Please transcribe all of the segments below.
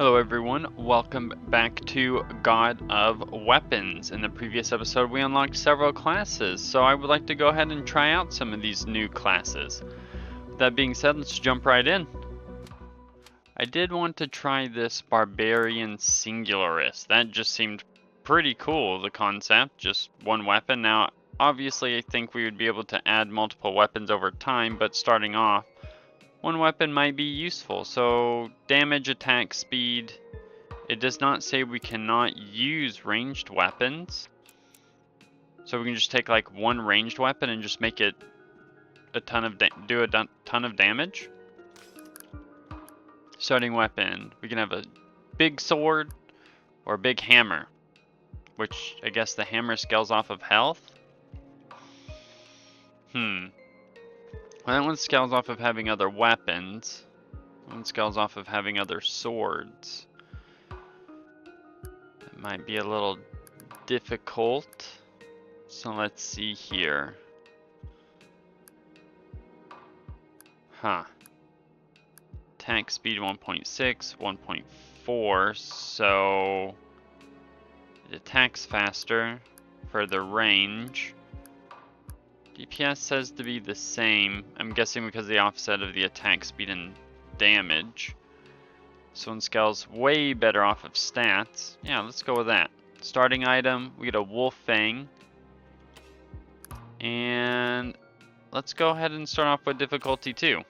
Hello everyone, welcome back to God of Weapons. In the previous episode we unlocked several classes, so I would like to go ahead and try out some of these new classes. With that being said, let's jump right in. I did want to try this Barbarian Singularist. That just seemed pretty cool, the concept, just one weapon. Now, obviously I think we would be able to add multiple weapons over time, but starting off, one weapon might be useful. So damage, attack, speed. It does not say we cannot use ranged weapons. So we can just take like one ranged weapon and just make it a ton of ton of damage. Starting weapon, we can have a big sword or a big hammer, which I guess the hammer scales off of health. Well, that one scales off of having other weapons. That one scales off of having other swords. It might be a little difficult. So let's see here. Attack speed 1.6, 1.4, so it attacks faster for the range. DPS says to be the same. I'm guessing because of the offset of the attack speed and damage. This one scales way better off of stats. Yeah, let's go with that. Starting item, we get a wolf fang. And let's go ahead and start off with difficulty 2.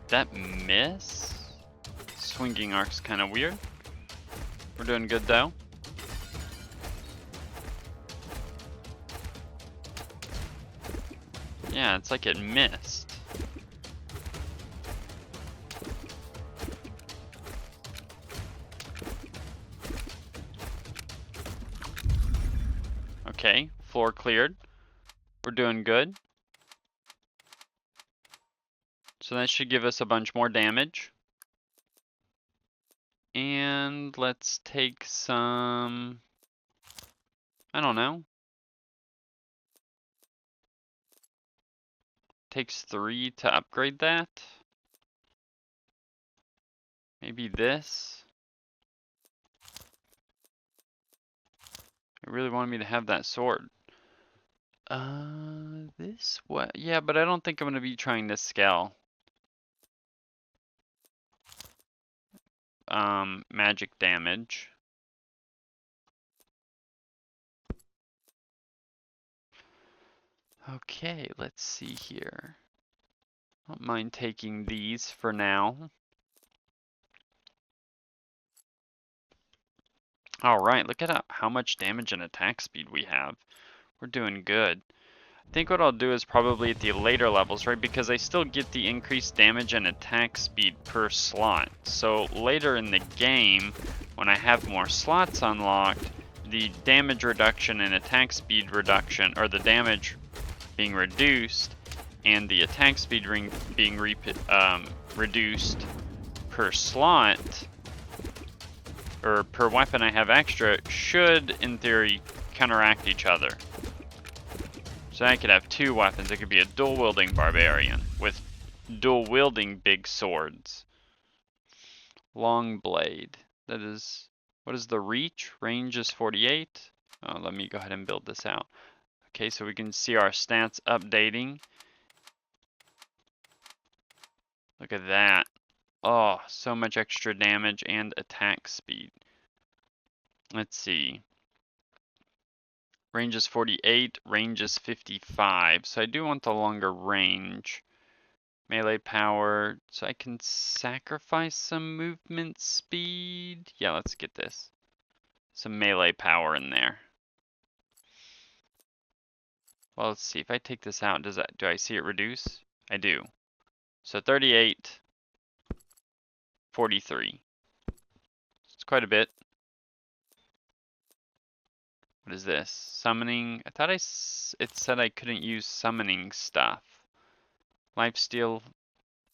That miss? Swinging arc's kind of weird. We're doing good though. Yeah, it's like it missed. Okay, floor cleared. We're doing good. So that should give us a bunch more damage. And let's take some, I don't know. Takes 3 to upgrade that. Maybe this. It really wanted me to have that sword. This what? Yeah, but I don't think I'm gonna be trying to scale. Magic damage. Okay, let's see here. I don't mind taking these for now. Alright, look at how much damage and attack speed we have. We're doing good. I think what I'll do is probably at the later levels, right? Because I still get the increased damage and attack speed per slot. So later in the game, when I have more slots unlocked, the damage reduction and attack speed reduction, or the damage being reduced and the attack speed being reduced per slot, or per weapon I have extra, should, in theory, counteract each other. So I could have 2 weapons. It could be a dual-wielding barbarian with dual-wielding big swords. Long blade. That is, what is the reach? Range is 48. Oh, let me go ahead and build this out. Okay, so we can see our stats updating. Look at that. Oh, so much extra damage and attack speed. Let's see. Range is 48, range is 55. So I do want the longer range. Melee power, so I can sacrifice some movement speed. Yeah, let's get this. Some melee power in there. Well, let's see. If I take this out, do I see it reduce? I do. So 38, 43. It's quite a bit. What is this? Summoning. I thought it said I couldn't use summoning stuff. Lifesteal,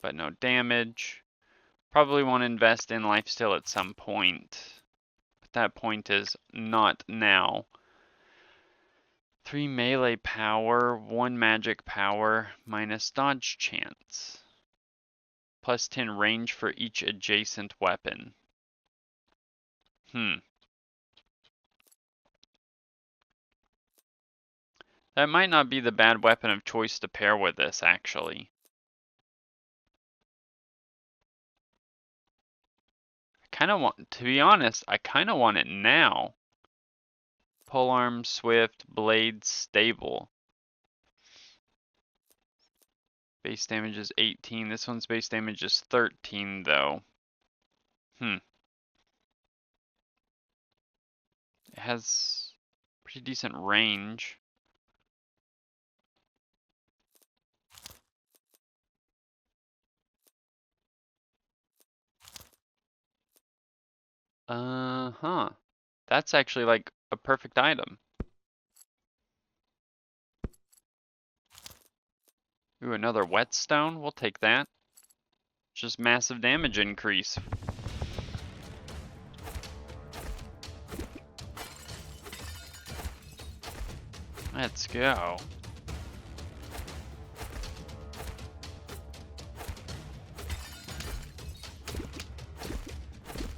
but no damage. Probably want to invest in lifesteal at some point. But that point is not now. 3 melee power, 1 magic power, minus dodge chance. Plus 10 range for each adjacent weapon. That might not be the bad weapon of choice to pair with this, actually. To be honest, I kinda want it now. Polearm, swift, blade, stable. Base damage is 18. This one's base damage is 13, though. It has pretty decent range. That's actually like a perfect item. Ooh, another whetstone. We'll take that. Just massive damage increase. Let's go.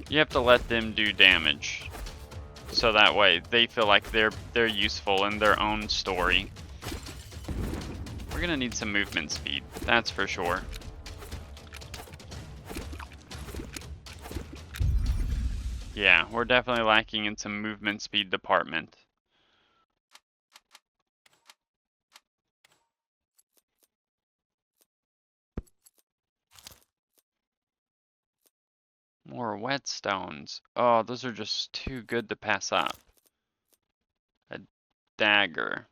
You have to let them do damage, so that way they feel like they're useful in their own story. We're gonna need some movement speed, that's for sure. Yeah, we're definitely lacking in some movement speed department. More whetstones. Oh, those are just too good to pass up. A dagger.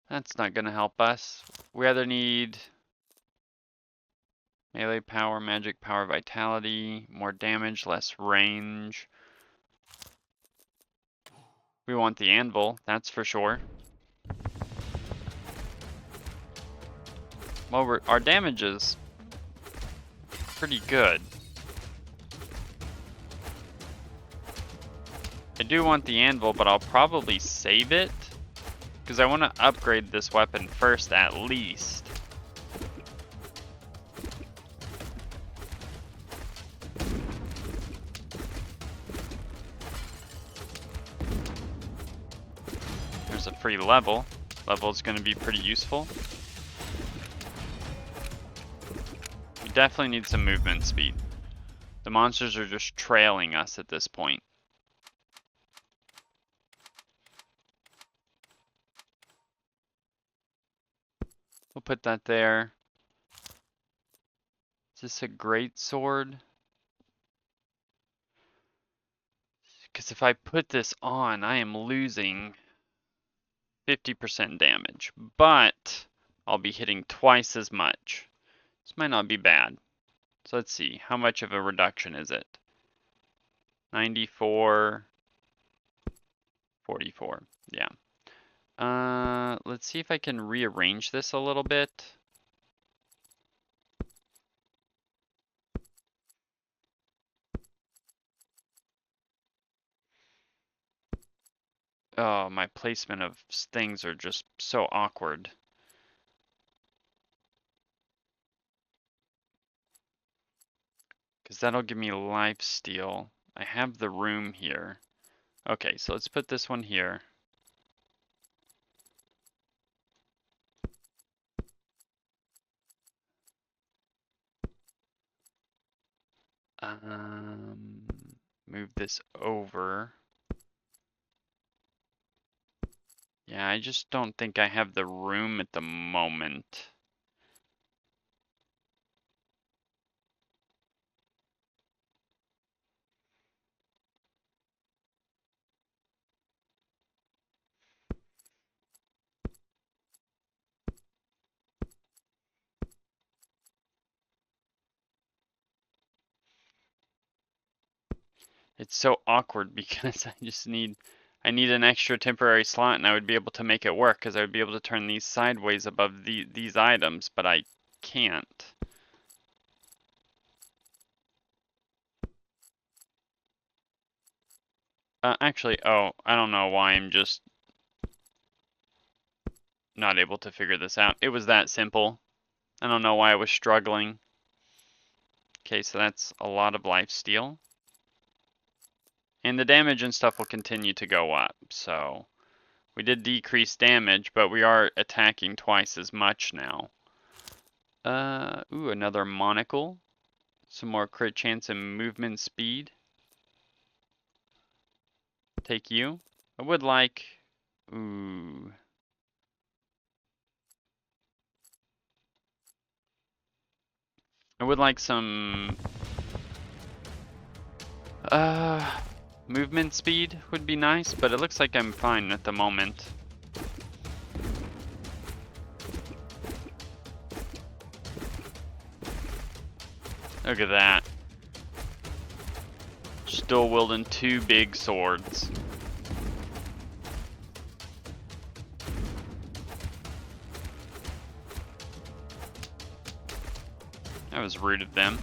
That's not gonna help us. We either need melee power, magic power, vitality, more damage, less range. We want the anvil, that's for sure. Well, our damage is pretty good. I do want the anvil, but I'll probably save it, because I want to upgrade this weapon first at least. There's a free level. Level is going to be pretty useful. We definitely need some movement speed. The monsters are just trailing us at this point. We'll put that there. Is this a great sword? Because if I put this on, I am losing 50% damage, but I'll be hitting twice as much. This might not be bad. So let's see, how much of a reduction is it? 94, 44, yeah. Let's see if I can rearrange this a little bit. Oh, my placement of things are just so awkward. Because that'll give me lifesteal. I have the room here. Okay, so let's put this one here. Move this over. Yeah, I just don't think I have the room at the moment. It's so awkward because I need an extra temporary slot, and I would be able to make it work because I would be able to turn these sideways above these items, but I can't. Actually, oh, I don't know why I'm just not able to figure this out. It was that simple. I don't know why I was struggling. Okay, so that's a lot of lifesteal. And the damage and stuff will continue to go up, so we did decrease damage, but we are attacking twice as much now. Ooh, another monocle. Some more crit chance and movement speed. Take you. I would like, ooh. I would like some, movement speed would be nice, but it looks like I'm fine at the moment. Look at that. Still wielding 2 big swords. That was rude of them.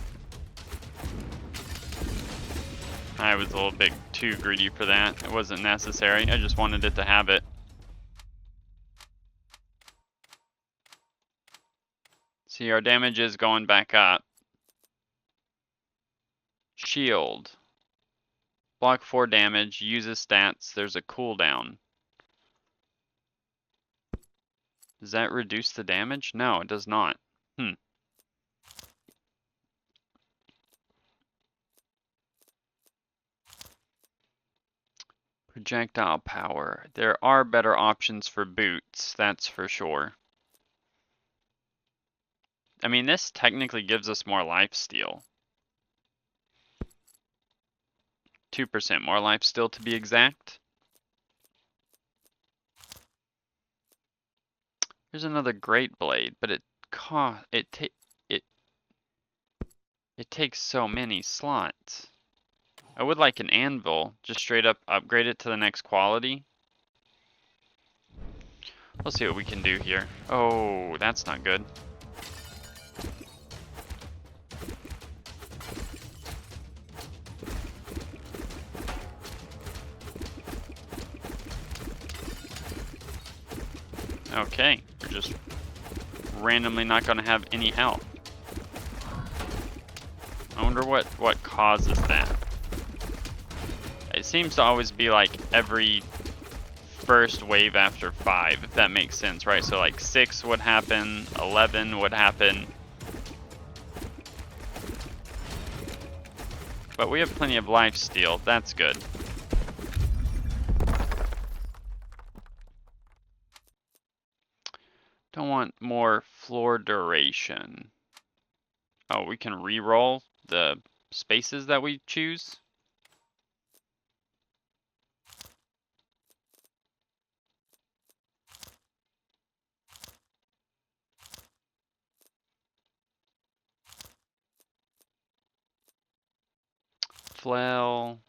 I was a little bit too greedy for that. It wasn't necessary. I just wanted it to have it. See, our damage is going back up. Shield. Block 4 damage, uses stats, there's a cooldown. Does that reduce the damage? No, it does not. Projectile power. There are better options for boots, that's for sure. I mean, this technically gives us more lifesteal. 2% more lifesteal to be exact. There's another great blade, but it takes so many slots. I would like an anvil, just straight up upgrade it to the next quality. Let's see what we can do here. Oh, that's not good. Okay, we're just randomly not gonna have any health. I wonder what causes that. It seems to always be like every first wave after 5, if that makes sense, right? So like 6 would happen, 11 would happen. But we have plenty of lifesteal, that's good. Don't want more floor duration. Oh, we can re-roll the spaces that we choose. Flail,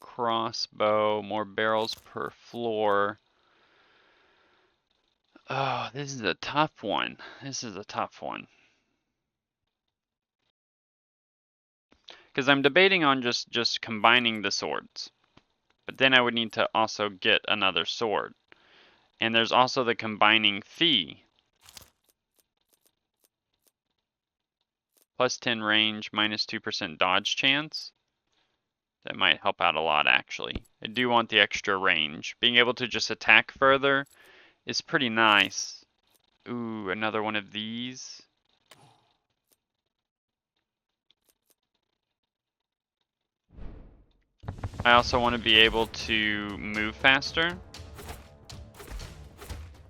crossbow, more barrels per floor. Oh, this is a tough one. This is a tough one. Because I'm debating on just combining the swords. But then I would need to also get another sword. And there's also the combining fee. Plus 10 range, minus 2% dodge chance. That might help out a lot, actually. I do want the extra range. Being able to just attack further is pretty nice. Ooh, another one of these. I also want to be able to move faster.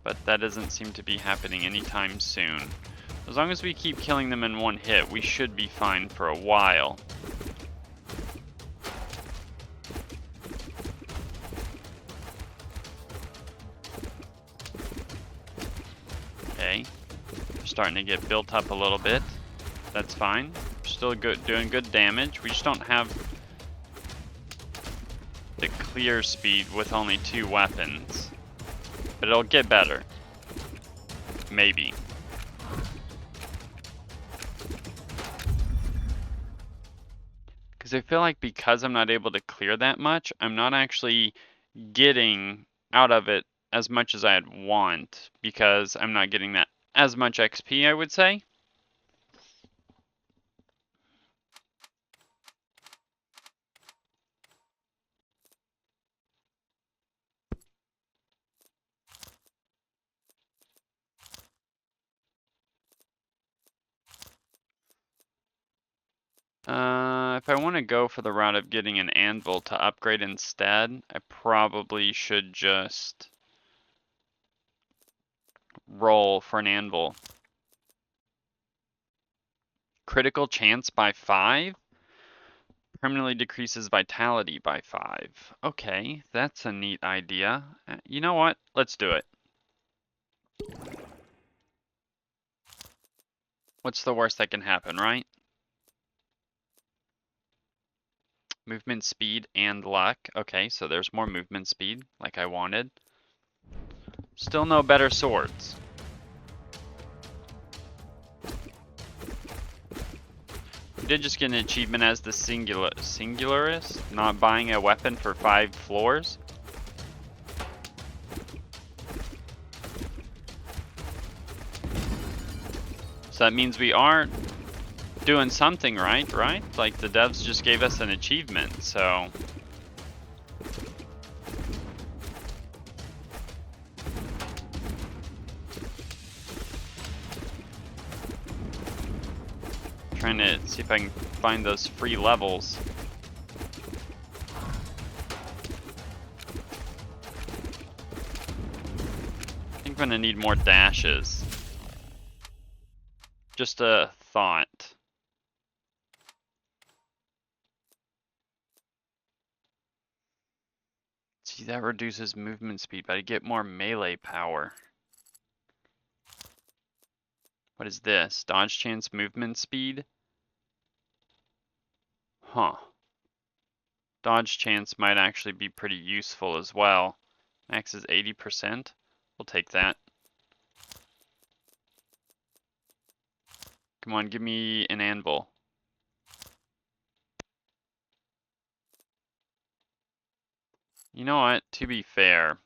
But that doesn't seem to be happening anytime soon. As long as we keep killing them in one hit, we should be fine for a while. Okay, we're starting to get built up a little bit. That's fine. We're still good, doing good damage. We just don't have the clear speed with only 2 weapons. But it'll get better. Maybe. Because I feel like because I'm not able to clear that much, I'm not actually getting out of it as much as I'd want, because I'm not getting that as much XP, I would say. If I want to go for the route of getting an anvil to upgrade instead, I probably should just roll for an anvil. Critical chance by 5? Permanently decreases vitality by 5. Okay, that's a neat idea. You know what? Let's do it. What's the worst that can happen, right? Movement speed and luck. Okay, so there's more movement speed, like I wanted. Still no better swords. We did just get an achievement as the singularist, not buying a weapon for 5 floors. So that means we are doing something right? Like the devs just gave us an achievement, so. Trying to see if I can find those free levels. I think I'm gonna need more dashes. Just a thought. See, that reduces movement speed, but I get more melee power. What is this? Dodge chance movement speed? Huh. Dodge chance might actually be pretty useful as well. Max is 80%. We'll take that. Come on, give me an anvil. You know what? To be fair,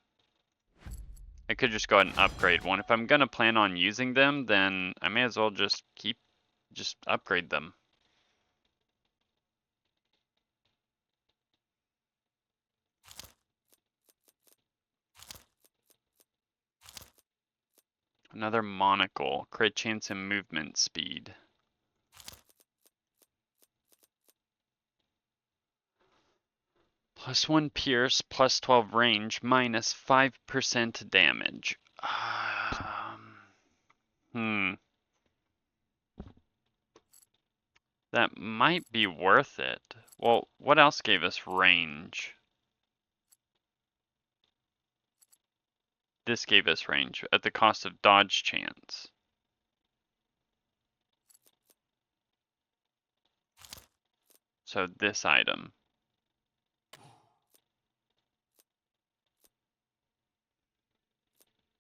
I could just go ahead and upgrade one. If I'm gonna plan on using them, then I may as well just upgrade them. Another monocle, crit chance and movement speed. +1 pierce, +12 range, -5% damage. That might be worth it. Well, what else gave us range? This gave us range at the cost of dodge chance. So this item.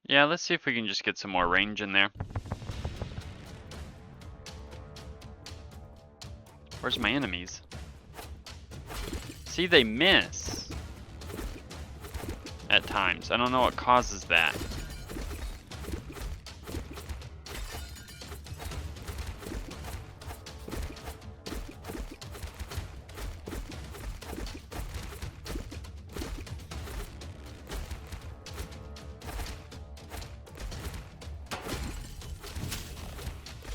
Yeah, let's see if we can just get some more range in there. Where's my enemies? See, they miss. At times. I don't know what causes that.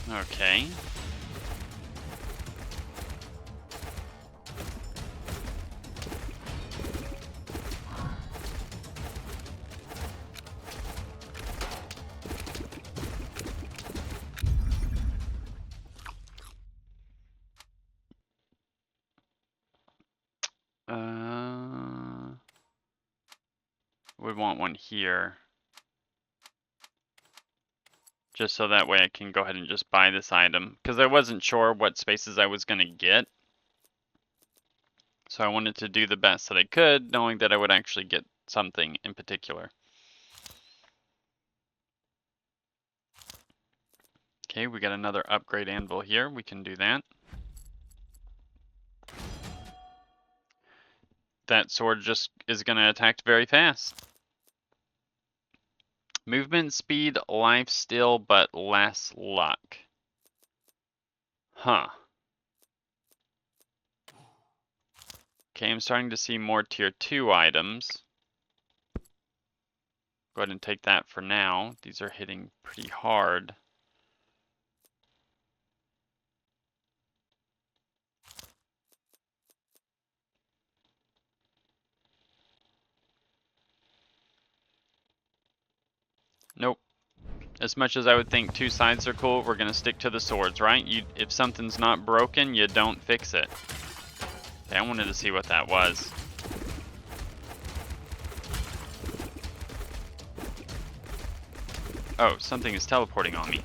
Okay. We want one here. Just so that way I can go ahead and just buy this item. Because I wasn't sure what spaces I was going to get. So I wanted to do the best that I could, knowing that I would actually get something in particular. Okay, we got another upgrade anvil here. We can do that. that sword just is going to attack very fast. Movement speed, life steal, but less luck. Huh. Okay, I'm starting to see more tier 2 items. Go ahead and take that for now. These are hitting pretty hard. Nope. As much as I would think 2 sides are cool, we're gonna stick to the swords, right? If something's not broken, you don't fix it. Okay, I wanted to see what that was. Oh, something is teleporting on me.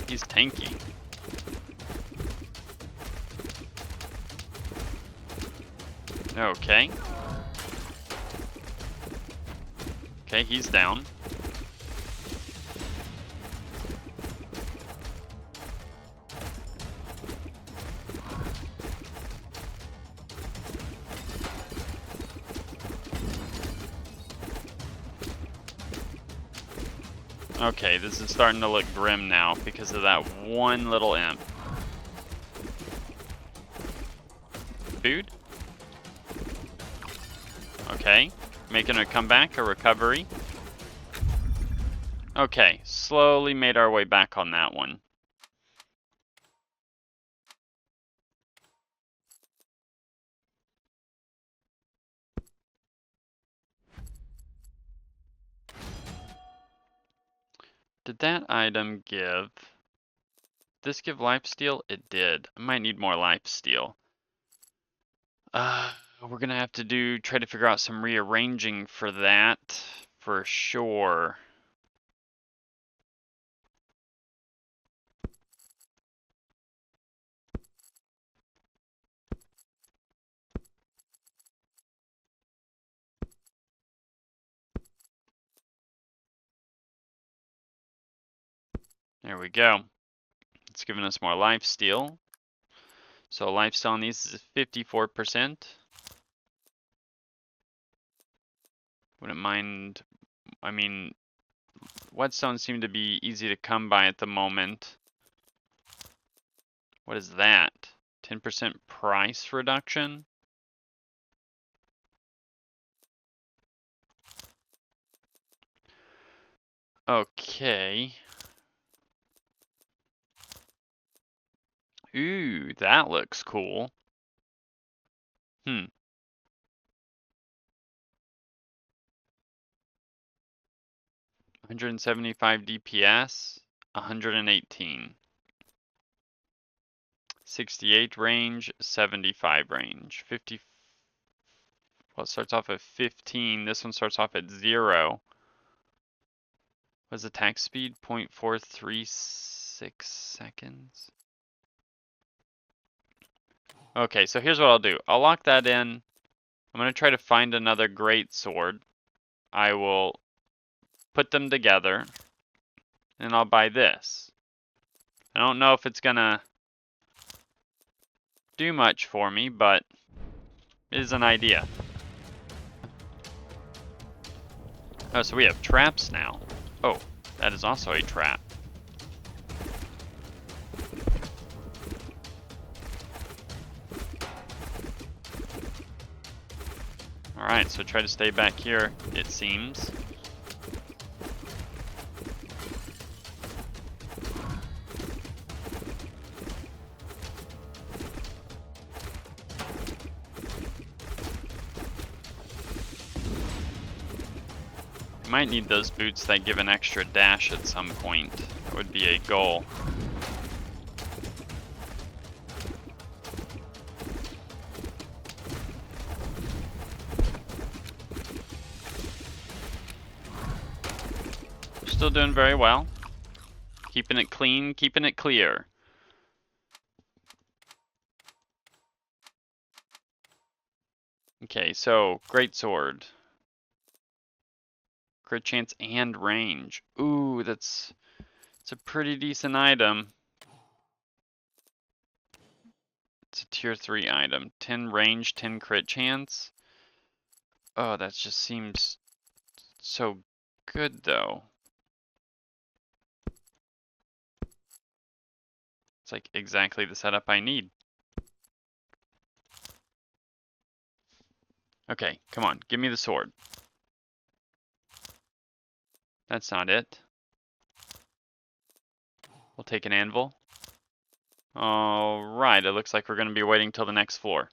He's tanky. Okay. Okay, he's down. Okay, this is starting to look grim now because of that one little imp. Food? Okay, making a comeback, a recovery. Okay, slowly made our way back on that one. Did that item give... this give lifesteal? It did. I might need more lifesteal. We're gonna have to try to figure out some rearranging for that, for sure. There we go. It's giving us more lifesteal. So lifesteal on these is 54%. Wouldn't mind, I mean, whetstones seem to be easy to come by at the moment. What is that? 10% price reduction? Okay. Ooh, that looks cool. 175 DPS, 118. 68 range, 75 range. 50. Well, it starts off at 15. This one starts off at 0. What's attack speed? 0.436 seconds. Okay, so here's what I'll do. I'll lock that in. I'm going to try to find another great sword. I will put them together, and I'll buy this. I don't know if it's going to do much for me, but it is an idea. Oh, so we have traps now. Oh, that is also a trap. Alright, so try to stay back here, it seems. Might need those boots that give an extra dash at some point. That would be a goal. Still doing very well. Keeping it clean, keeping it clear. Okay, so greatsword. Crit chance and range. Ooh, it's a pretty decent item. It's a tier 3 item. 10 range, 10 crit chance. Oh, that just seems so good though. It's like exactly the setup I need. Okay, come on, give me the sword. That's not it. We'll take an anvil. Alright, it looks like we're going to be waiting till the next floor.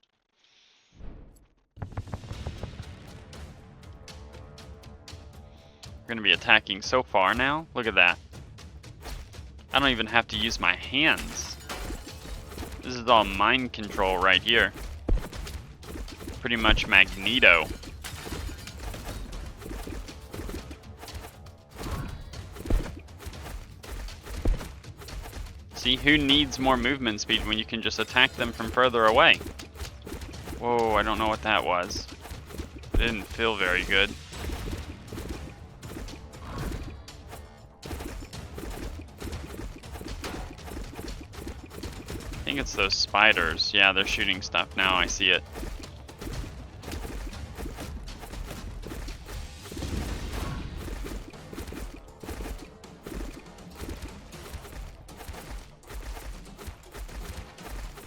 We're going to be attacking so far now. Look at that. I don't even have to use my hands. This is all mind control right here. Pretty much Magneto. See, who needs more movement speed when you can just attack them from further away? Whoa, I don't know what that was. It didn't feel very good. I think it's those spiders. Yeah, they're shooting stuff now, I see it.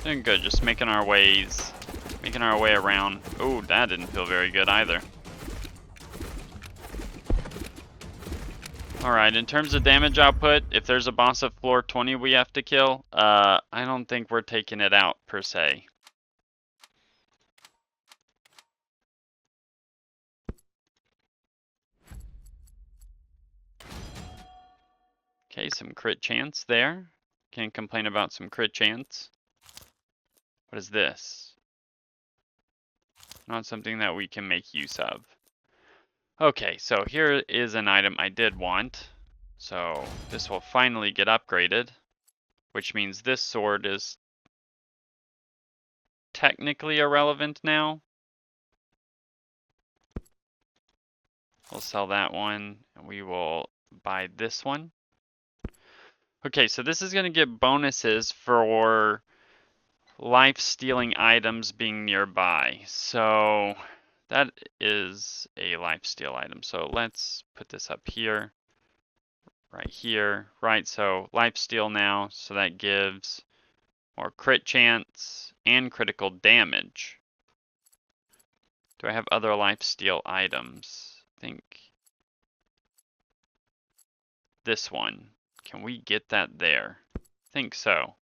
Doing good, just making our way around. Oh, that didn't feel very good either. Alright, in terms of damage output, if there's a boss at floor 20 we have to kill, I don't think we're taking it out per se. Okay, some crit chance there. Can't complain about some crit chance. What is this? Not something that we can make use of. Okay, so here is an item I did want. So this will finally get upgraded, which means this sword is technically irrelevant now. We'll sell that one, and we will buy this one. Okay, so this is going to get bonuses for life-stealing items being nearby. So that is a life-steal item. So let's put this up here, right here, right? So life-steal now, so that gives more crit chance and critical damage. Do I have other life-steal items? I think this one. Can we get that there? I think so.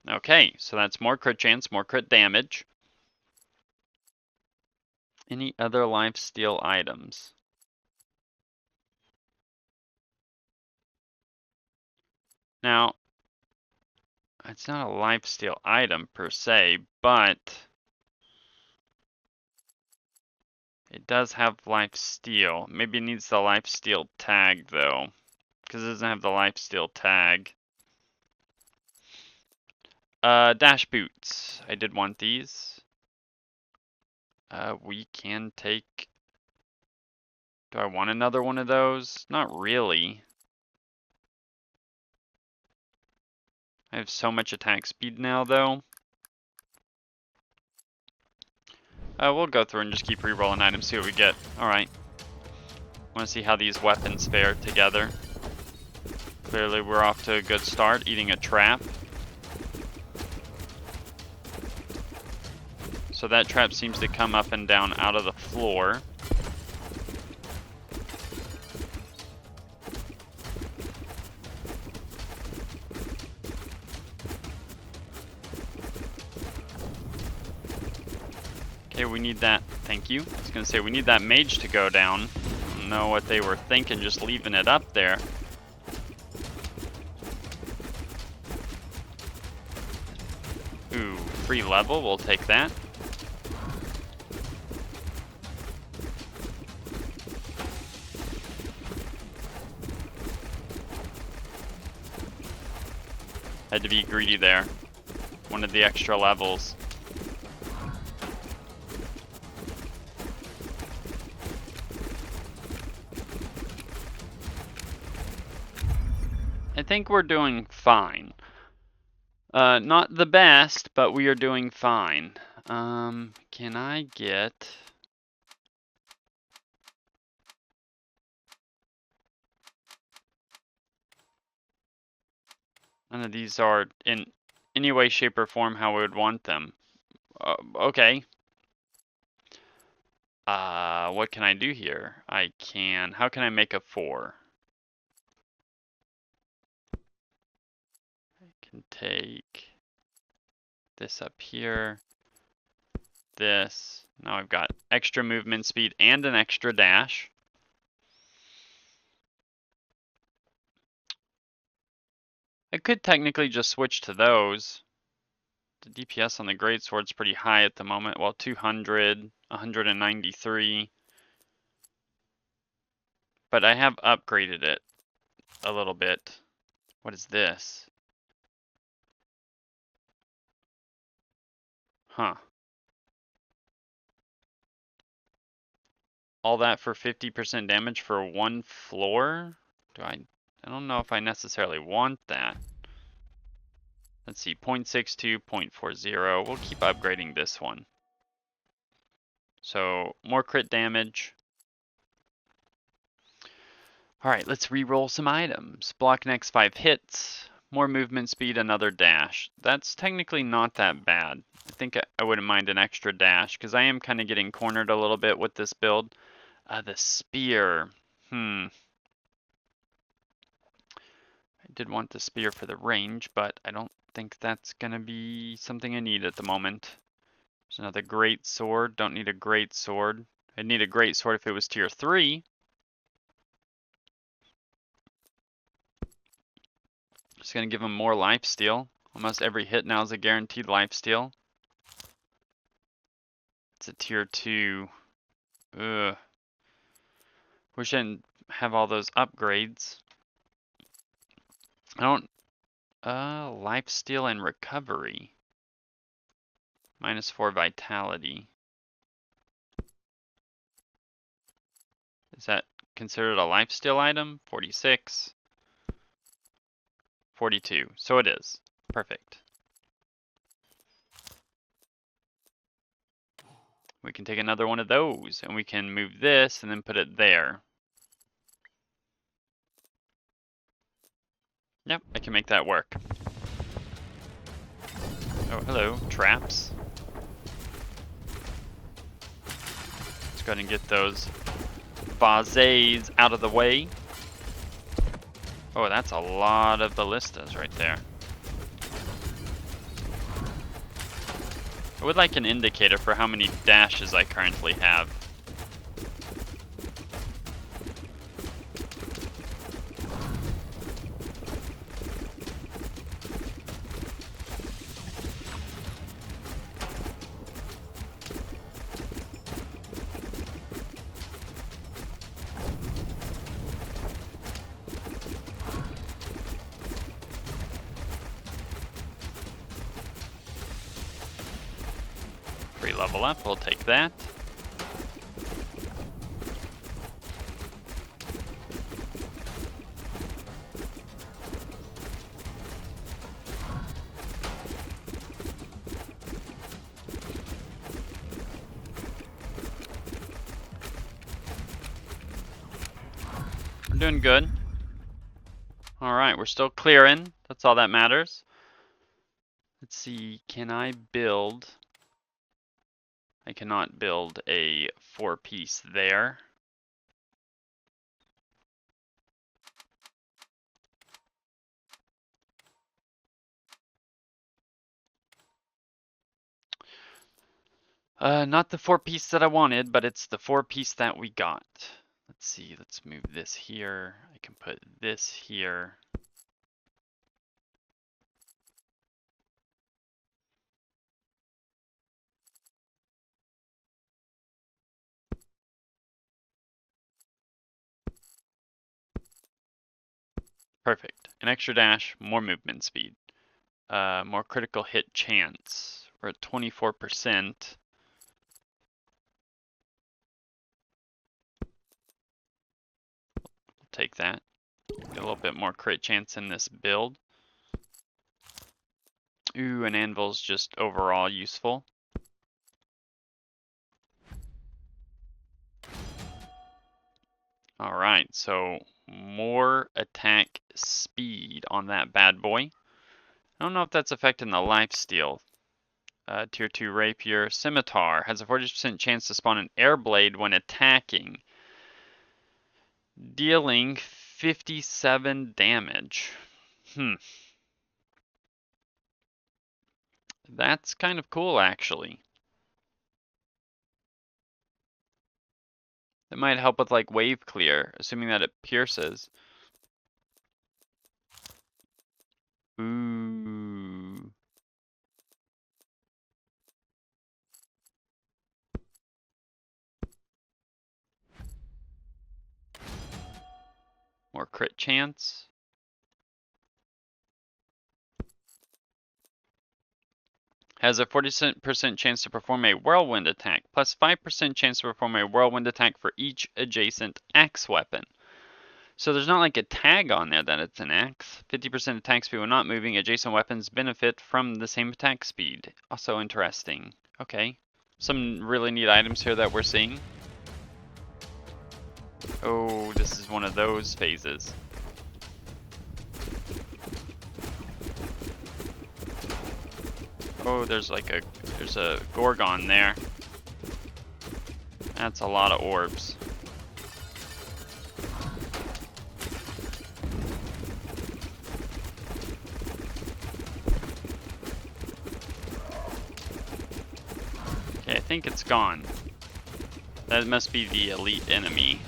Okay, so that's more crit chance, more crit damage. Any other life-steal items? Now, it's not a life-steal item per se, but it does have life-steal. Maybe it needs the life-steal tag though, because it doesn't have the life-steal tag. Dash boots. I did want these. We can take... Do I want another one of those? Not really. I have so much attack speed now, though. We'll go through and just keep re-rolling items, see what we get. Alright. Want to see how these weapons fare together. Clearly we're off to a good start, eating a trap. So that trap seems to come up and down out of the floor. Okay, we need that. Thank you. I was gonna say we need that mage to go down. I don't know what they were thinking, just leaving it up there. Ooh, free level. We'll take that. Had to be greedy there. Wanted the extra levels. think we're doing fine. Not the best, but we are doing fine. Can I get... None of these are in any way, shape, or form how we would want them. Okay. What can I do here? How can I make a 4? I can take this up here, this. Now I've got extra movement speed and an extra dash. I could technically just switch to those. The DPS on the greatsword's pretty high at the moment. Well, 200, 193. But I have upgraded it a little bit. What is this? Huh. All that for 50% damage for one floor? I don't know if I necessarily want that. Let's see, 0.62, 0.40. We'll keep upgrading this one. So, more crit damage. Alright, let's re-roll some items. Block next 5 hits. More movement speed, another dash. That's technically not that bad. I think I wouldn't mind an extra dash, because I am kind of getting cornered a little bit with this build. The spear. I did want the spear for the range, but I don't think that's going to be something I need at the moment. There's another great sword. Don't need a great sword. I'd need a great sword if it was tier 3. Just going to give him more lifesteal. Almost every hit now is a guaranteed lifesteal. It's a tier 2. Ugh. Wish I didn't have all those upgrades. I don't... lifesteal and recovery. -4 vitality. Is that considered a lifesteal item? 46. 42. So it is. Perfect. We can take another one of those, and we can move this and then put it there. Yep, I can make that work. Oh, hello, traps. Let's go ahead and get those vases out of the way. Oh, that's a lot of ballistas right there. I would like an indicator for how many dashes I currently have. Level up, we'll take that. We're doing good. Alright, we're still clearing. That's all that matters. Let's see, can I build... I cannot build a 4-piece there. Not the 4-piece that I wanted, but it's the 4-piece that we got. Let's see, let's move this here. I can put this here. Perfect. An extra dash, more movement speed. More critical hit chance. We're at 24%. We'll take that. Get a little bit more crit chance in this build. Ooh, an anvil's just overall useful. Alright, so more attack speed on that bad boy. I don't know if that's affecting the lifesteal. Tier 2 Rapier. Scimitar has a 40% chance to spawn an air blade when attacking, dealing 57 damage. That's kind of cool, actually. That might help with like wave clear, assuming that it pierces. Ooh. More crit chance. Has a 40% chance to perform a whirlwind attack, plus 5% chance to perform a whirlwind attack for each adjacent axe weapon. So there's not like a tag on there that it's an axe. 50% attack speed when not moving. Adjacent weapons benefit from the same attack speed. Also interesting. Okay. Some really neat items here that we're seeing. Oh, this is one of those phases. Oh, there's a Gorgon there. That's a lot of orbs. Okay, I think it's gone. That must be the elite enemy.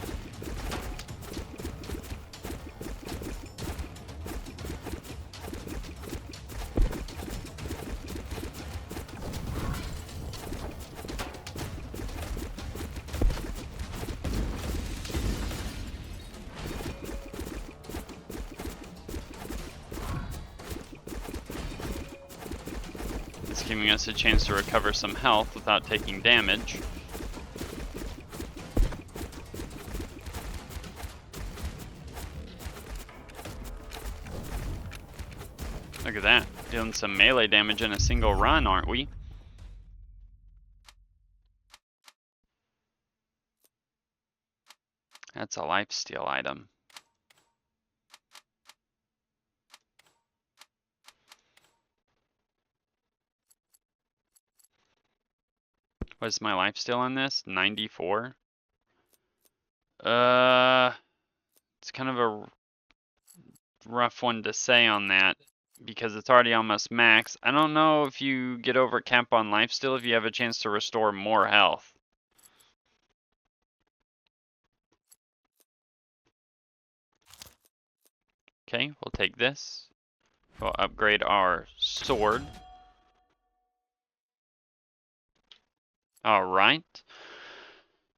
Giving us a chance to recover some health without taking damage. Look at that, dealing some melee damage in a single run, aren't we? That's a lifesteal item. What's my lifesteal on this? 94? It's kind of a rough one to say on that because it's already almost max. I don't know if you get over cap on lifesteal if you have a chance to restore more health. Okay, we'll take this. We'll upgrade our sword. Alright.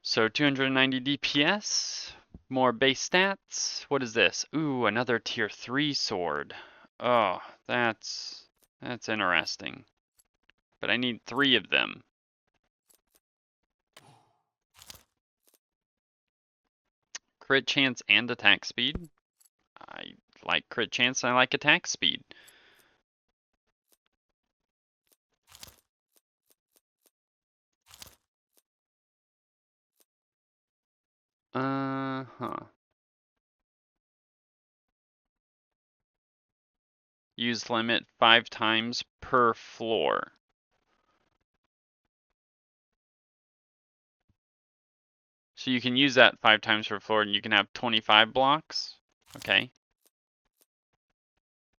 So 290 DPS, more base stats. What is this? Ooh, another tier 3 sword. Oh, that's interesting. But I need 3 of them. Crit chance and attack speed. I like crit chance and I like attack speed. Use limit 5 times per floor. So you can use that 5 times per floor and you can have 25 blocks. Okay.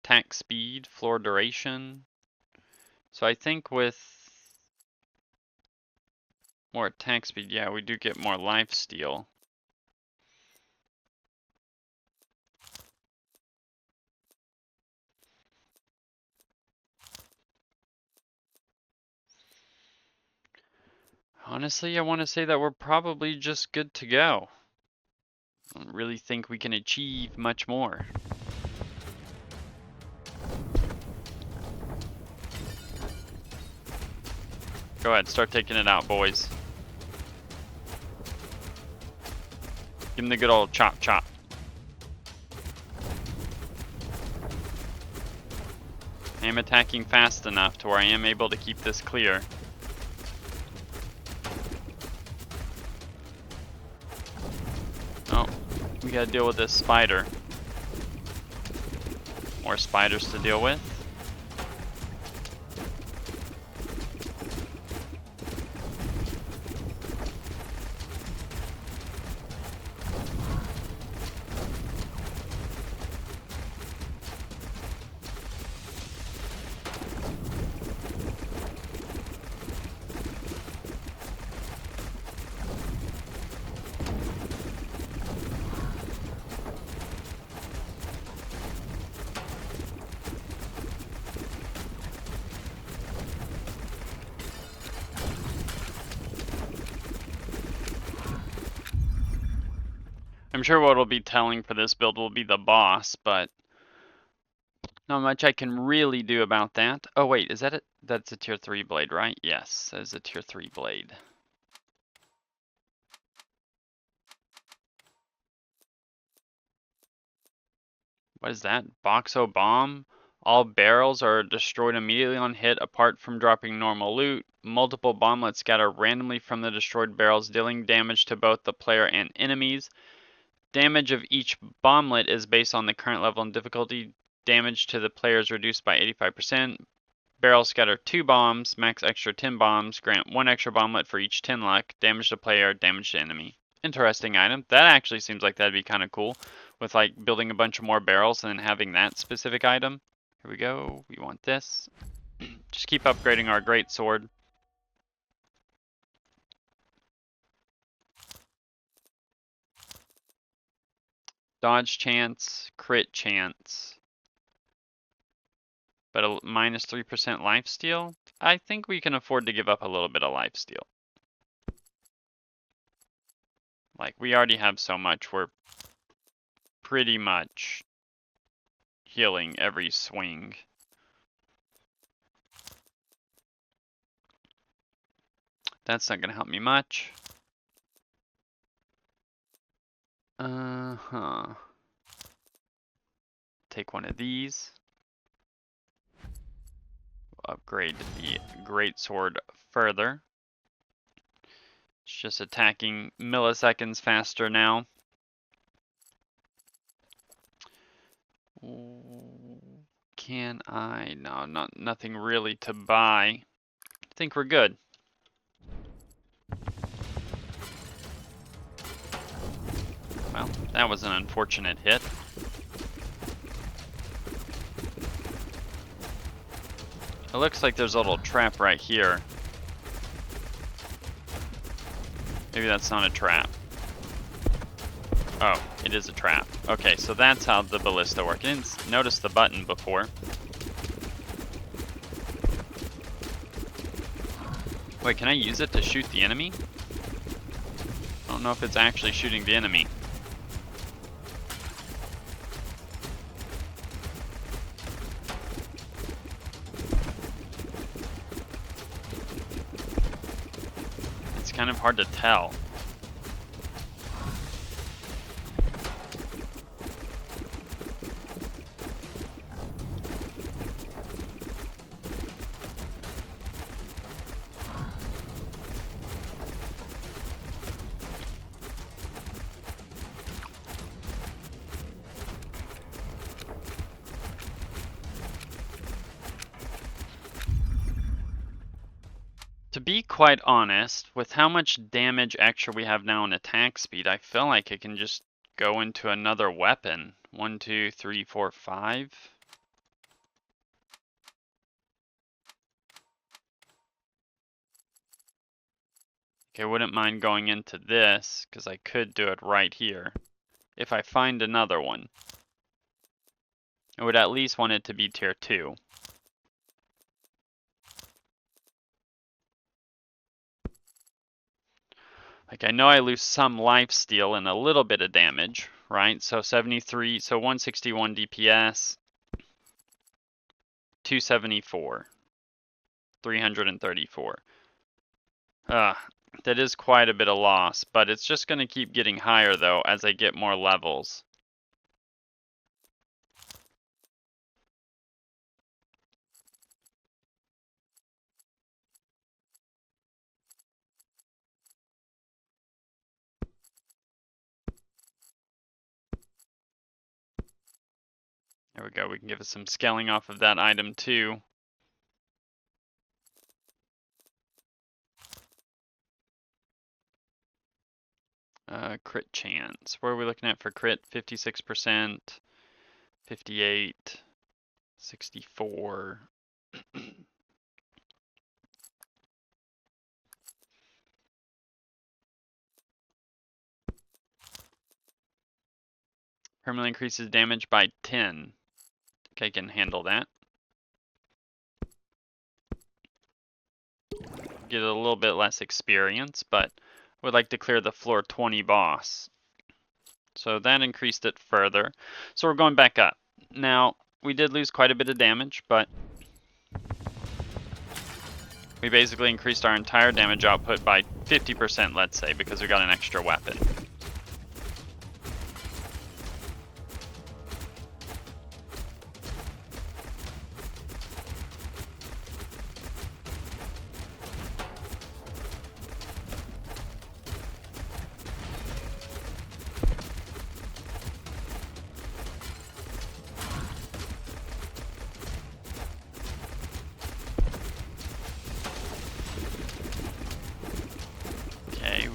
Attack speed, floor duration. So I think with more attack speed, yeah, we do get more lifesteal. Honestly, I want to say that we're probably just good to go. I don't really think we can achieve much more. Go ahead, start taking it out, boys. Give him the good old chop chop. I am attacking fast enough to where I am able to keep this clear. Oh, we gotta deal with this spider. More spiders to deal with. I'm sure what will be telling for this build will be the boss, but not much I can really do about that. Oh wait, is that it? That's a tier 3 blade, right? Yes, that is a tier 3 blade. What is that? Boxo bomb? All barrels are destroyed immediately on hit apart from dropping normal loot. Multiple bomblets scatter randomly from the destroyed barrels, dealing damage to both the player and enemies. Damage of each bomblet is based on the current level and difficulty. Damage to the player is reduced by 85%. Barrels scatter 2 bombs, max extra 10 bombs, grant 1 extra bomblet for each 10 luck. Damage to player, damage to enemy. Interesting item. That actually seems like that'd be kind of cool, with like building a bunch of more barrels and then having that specific item. Here we go. We want this. Just keep upgrading our great sword. Dodge chance, crit chance, but a minus 3% lifesteal. I think we can afford to give up a little bit of lifesteal. Like, we already have so much, we're pretty much healing every swing. That's not gonna help me much. Take one of these. Upgrade the great sword further. It's just attacking milliseconds faster now. Can I? No, nothing really to buy. I think we're good. Well, that was an unfortunate hit. It looks like there's a little trap right here. Maybe that's not a trap. Oh, it is a trap. Okay, so that's how the ballista works. I didn't notice the button before. Wait, can I use it to shoot the enemy? I don't know if it's actually shooting the enemy. It's kind of hard to tell. To be quite honest, with how much damage extra we have now in attack speed, I feel like it can just go into another weapon. 1, 2, 3, 4, 5. Okay, I wouldn't mind going into this, because I could do it right here. If I find another one. I would at least want it to be tier 2. Like, I know I lose some lifesteal and a little bit of damage, right? So 73, so 161 DPS, 274, 334. That is quite a bit of loss, but it's just going to keep getting higher, though, as I get more levels. There we go. We can give us some scaling off of that item too. Crit chance. What are we looking at for crit? 56%, 58, 64. Permanently increases damage by 10. Okay, I can handle that. Get a little bit less experience, but would like to clear the floor 20 boss. So that increased it further. So we're going back up. Now, we did lose quite a bit of damage, but we basically increased our entire damage output by 50%, let's say, because we got an extra weapon.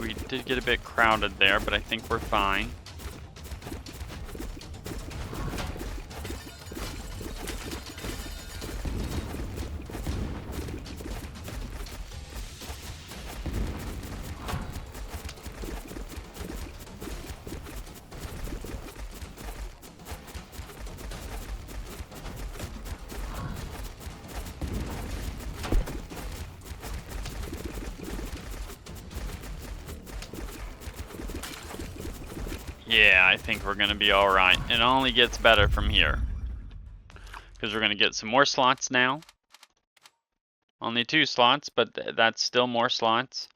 We did get a bit crowded there, but I think we're fine. Yeah, I think we're gonna be alright. It only gets better from here. Because we're gonna get some more slots now. Only 2 slots, but that's still more slots.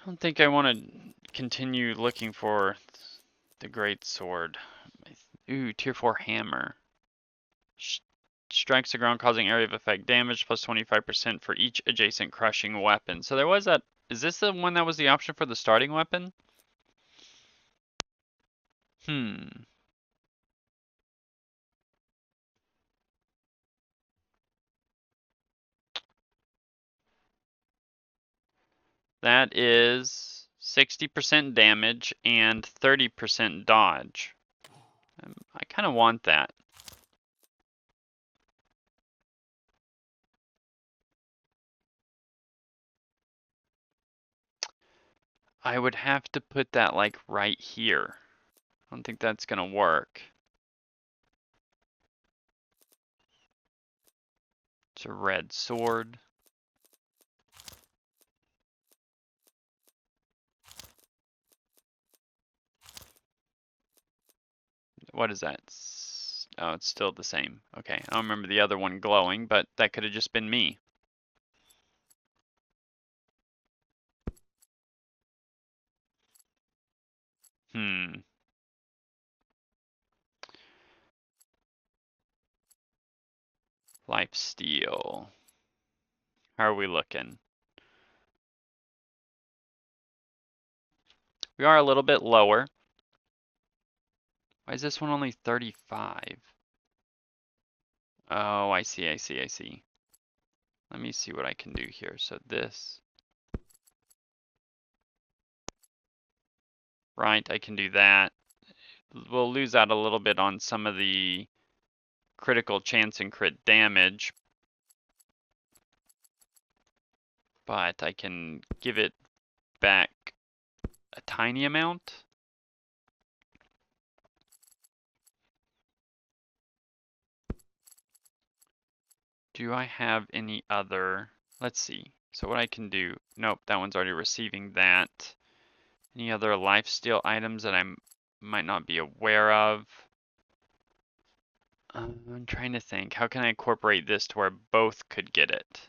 I don't think I want to continue looking for the great sword. Ooh, tier 4 hammer. Strikes the ground causing area of effect damage plus 25% for each adjacent crushing weapon. So there was that. Is this the one that was the option for the starting weapon? That is 60% damage and 30% dodge. I kind of want that. I would have to put that like right here. I don't think that's gonna work. It's a red sword. What is that? Oh, it's still the same. Okay, I don't remember the other one glowing, but that could have just been me. Lifesteal. How are we looking? We are a little bit lower. Why is this one only 35? Oh, I see. Let me see what I can do here. So this. Right, I can do that. We'll lose out a little bit on some of the critical chance and crit damage. But I can give it back a tiny amount. Do I have any other? Let's see. So what I can do, nope, that one's already receiving that. Any other lifesteal items that I might not be aware of? I'm trying to think, how can I incorporate this to where both could get it?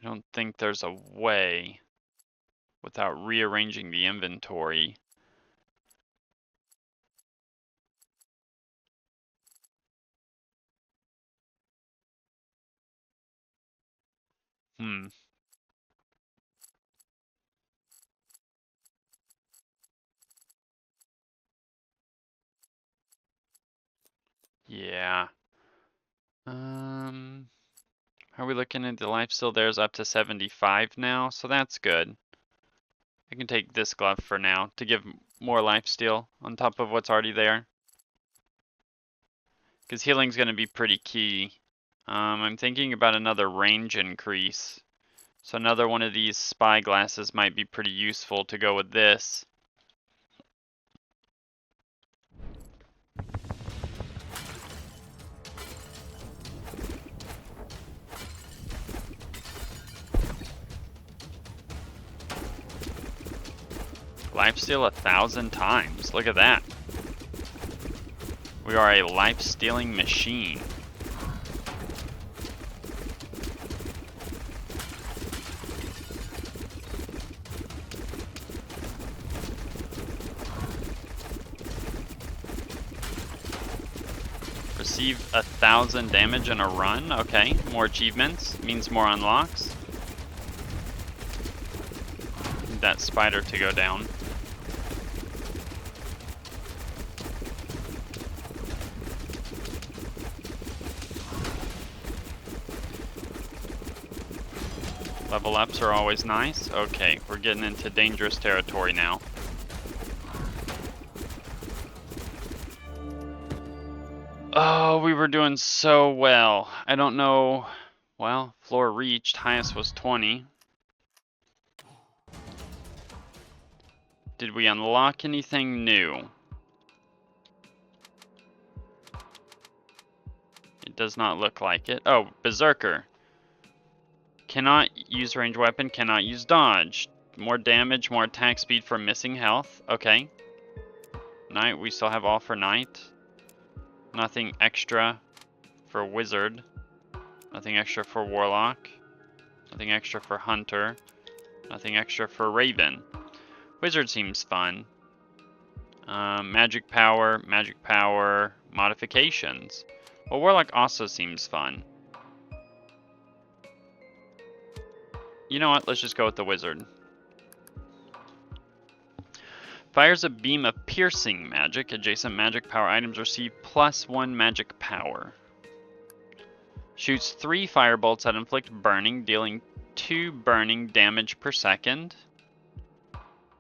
I don't think there's a way without rearranging the inventory. Hmm. Yeah. How are we looking at the life steal? There's up to 75 now, so that's good. I can take this glove for now to give more life steal on top of what's already there. Because healing's going to be pretty key. I'm thinking about another range increase. So another one of these spy glasses might be pretty useful to go with this. Lifesteal 1,000 times. Look at that. We are a life-stealing machine. Receive 1,000 damage in a run. Okay, more achievements means more unlocks. Need that spider to go down. Level ups are always nice. Okay, we're getting into dangerous territory now. Oh, we were doing so well. I don't know. Well, floor reached. Highest was 20. Did we unlock anything new? It does not look like it. Oh, Berserker. Cannot use range weapon, cannot use dodge. More damage, more attack speed for missing health. Okay. Knight, we still have all for Knight. Nothing extra for Wizard. Nothing extra for Warlock. Nothing extra for Hunter. Nothing extra for Raven. Wizard seems fun. Magic power, modifications. Well, Warlock also seems fun. You know what? Let's just go with the Wizard. Fires a beam of piercing magic. Adjacent magic power items receive +1 magic power. Shoots 3 firebolts that inflict burning, dealing 2 burning damage per second.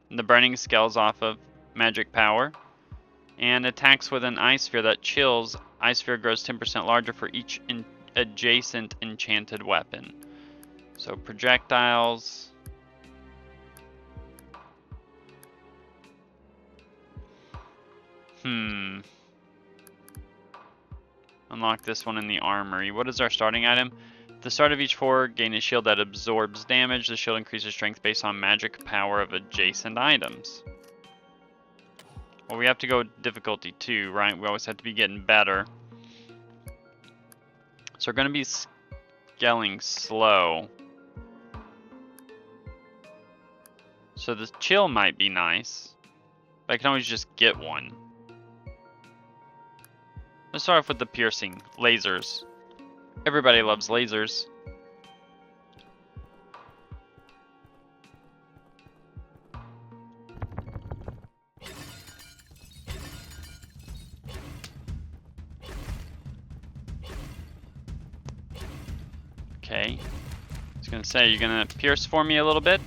The burning scales off of magic power. And attacks with an ice sphere that chills. Ice sphere grows 10% larger for each adjacent enchanted weapon. So projectiles. Unlock this one in the armory. What is our starting item? At the start of each floor, gain a shield that absorbs damage. The shield increases strength based on magic power of adjacent items. Well, we have to go with difficulty 2, right? We always have to be getting better. So we're going to be scaling slow. So the chill might be nice. But I can always just get one. Let's start off with the piercing. Lasers. Everybody loves lasers. Okay. I was gonna say, you're gonna pierce for me a little bit?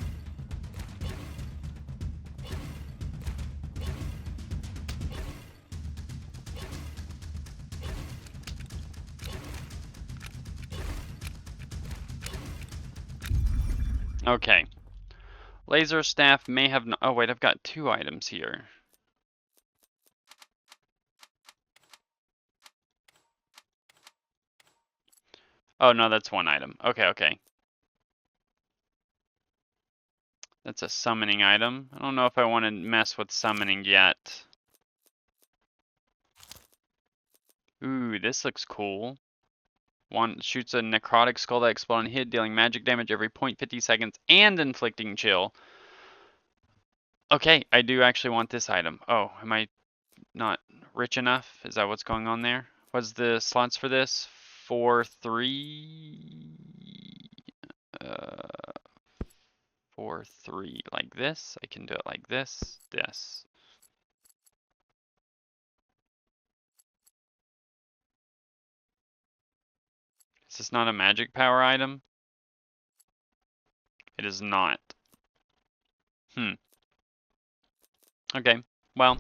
Okay. Laser staff may have no— oh wait, I've got 2 items here. Oh no, that's 1 item. Okay, okay. That's a summoning item. I don't know if I want to mess with summoning yet. Ooh, this looks cool. One shoots a necrotic skull that explodes on hit, dealing magic damage every 0.50 seconds and inflicting chill. Okay, I do actually want this item. Oh, am I not rich enough? Is that what's going on there? What's the slots for this? 4, 3. 4, 3, like this. I can do it like this, this. Is this not a magic power item? It is not. Okay, well,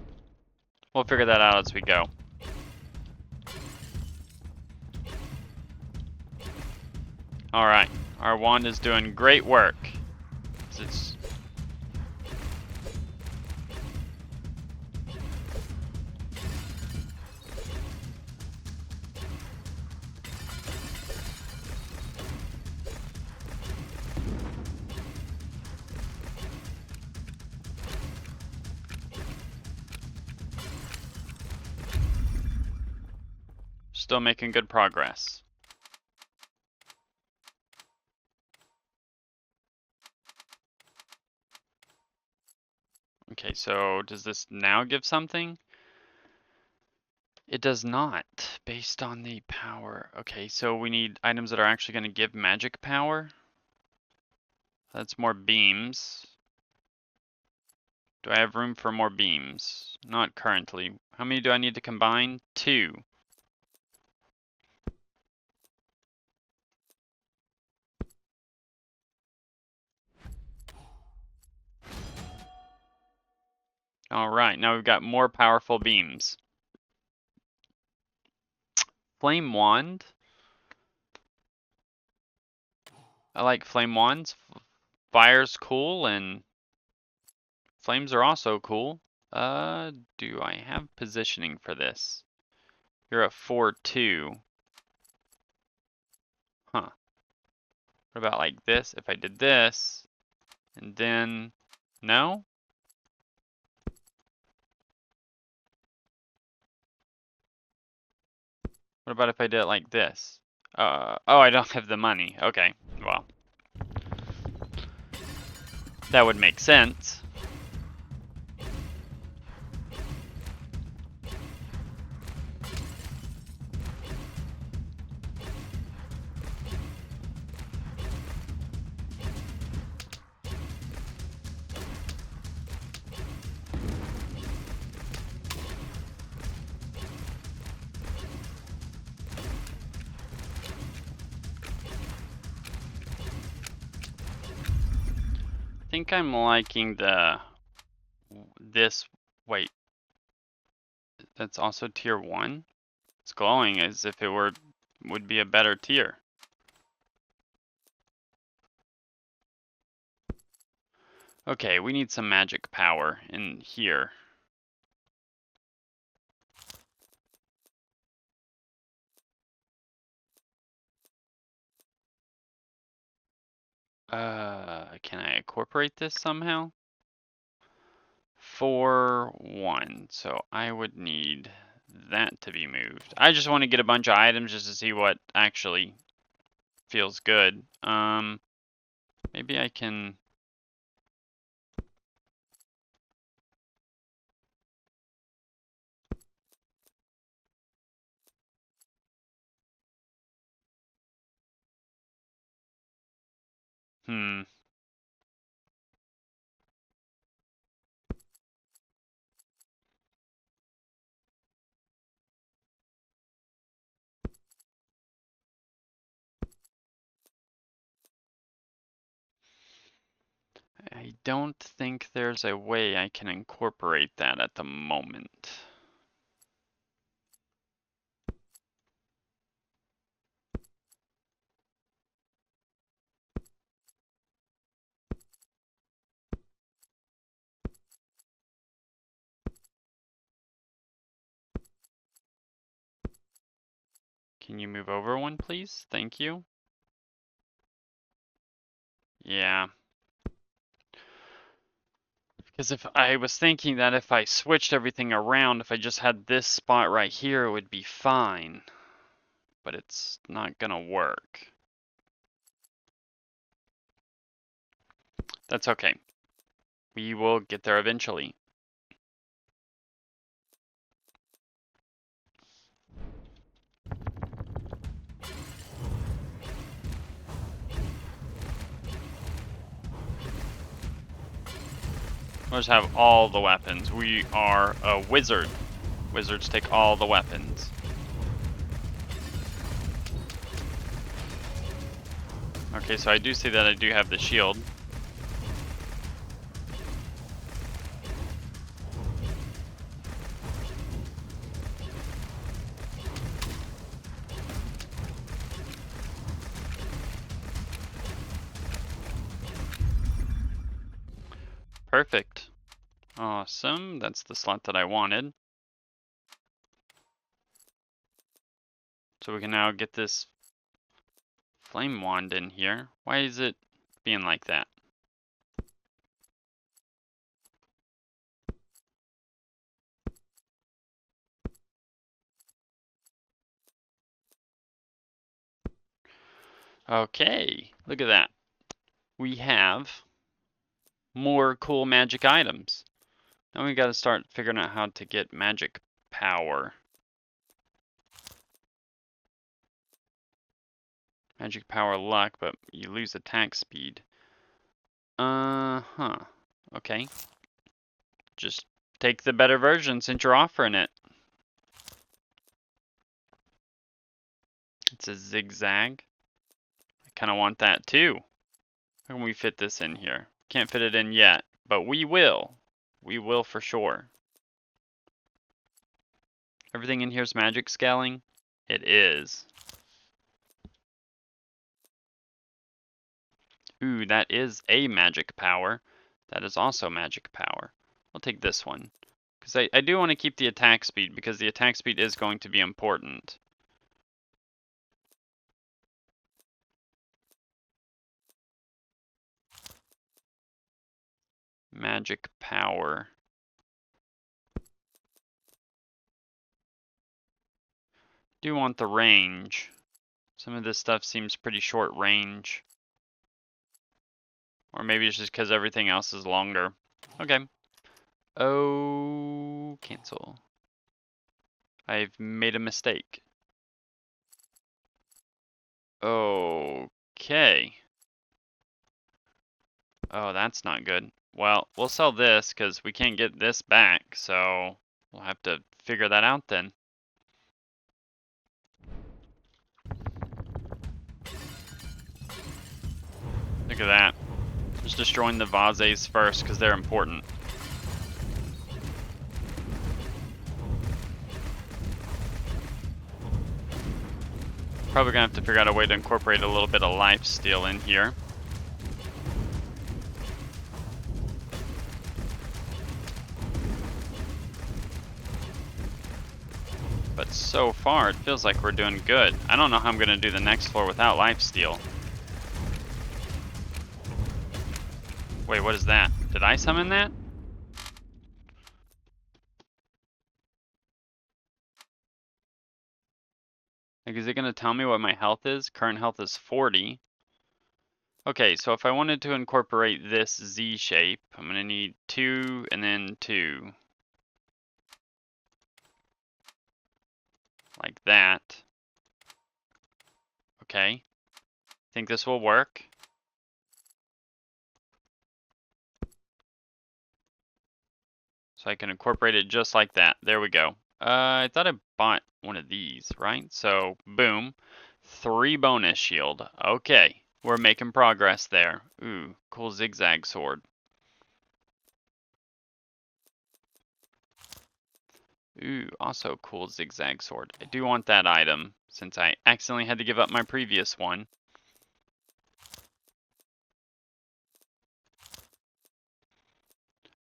we'll figure that out as we go. Alright, our wand is doing great work. It's still making good progress. Okay, so does this now give something? It does not, based on the power. Okay, so we need items that are actually going to give magic power. That's more beams. Do I have room for more beams? Not currently. How many do I need to combine? 2. Alright, now we've got more powerful beams. Flame wand. I like flame wands. Fire's cool and flames are also cool. Do I have positioning for this? You're at 4-2. Huh. What about like this? If I did this, and then, no? What about if I did it like this? Oh, I don't have the money. Okay, well. That would make sense. I think I'm liking this, wait. That's also tier 1? It's glowing as if it would be a better tier. Okay, we need some magic power in here. Can I incorporate this somehow? 4, 1. So I would need that to be moved. I just want to get a bunch of items just to see what actually feels good. Maybe I can. I don't think there's a way I can incorporate that at the moment. Can you move over one, please? Thank you. Yeah. Because if I was thinking that if I switched everything around, if I just had this spot right here, it would be fine. But it's not gonna work. That's okay. We will get there eventually. We'll just have all the weapons. We are a wizard. Wizards take all the weapons. Okay, so I do see that I do have the shield. Perfect. Awesome. That's the slot that I wanted. So we can now get this flame wand in here. Why is it being like that? Okay, look at that. We have more cool magic items. Now we gotta start figuring out how to get magic power. Magic power luck, but you lose attack speed. Okay. Just take the better version since you're offering it. It's a zigzag. I kind of want that too. How can we fit this in here? Can't fit it in yet, but we will. We will for sure. Everything in here is magic scaling? It is. Ooh, that is a magic power. That is also magic power. I'll take this one. Because I do want to keep the attack speed, because the attack speed is going to be important. Magic power. Do want the range. Some of this stuff seems pretty short range. Or maybe it's just because everything else is longer. Okay. Oh, cancel. I've made a mistake. Okay. Oh, that's not good. Well, we'll sell this because we can't get this back, so we'll have to figure that out then. Look at that. Just destroying the vases first because they're important. Probably gonna have to figure out a way to incorporate a little bit of lifesteal in here. But so far, it feels like we're doing good. I don't know how I'm gonna do the next floor without lifesteal. Wait, what is that? Did I summon that? Like, is it gonna tell me what my health is? Current health is 40. Okay, so if I wanted to incorporate this Z shape, I'm gonna need 2 and then 2. Like that. Okay. Think this will work? So I can incorporate it just like that. There we go. I thought I bought one of these, right? So, boom. 3 bonus shield. Okay. We're making progress there. Ooh, cool zigzag sword. Ooh, also cool zigzag sword. I do want that item, since I accidentally had to give up my previous one.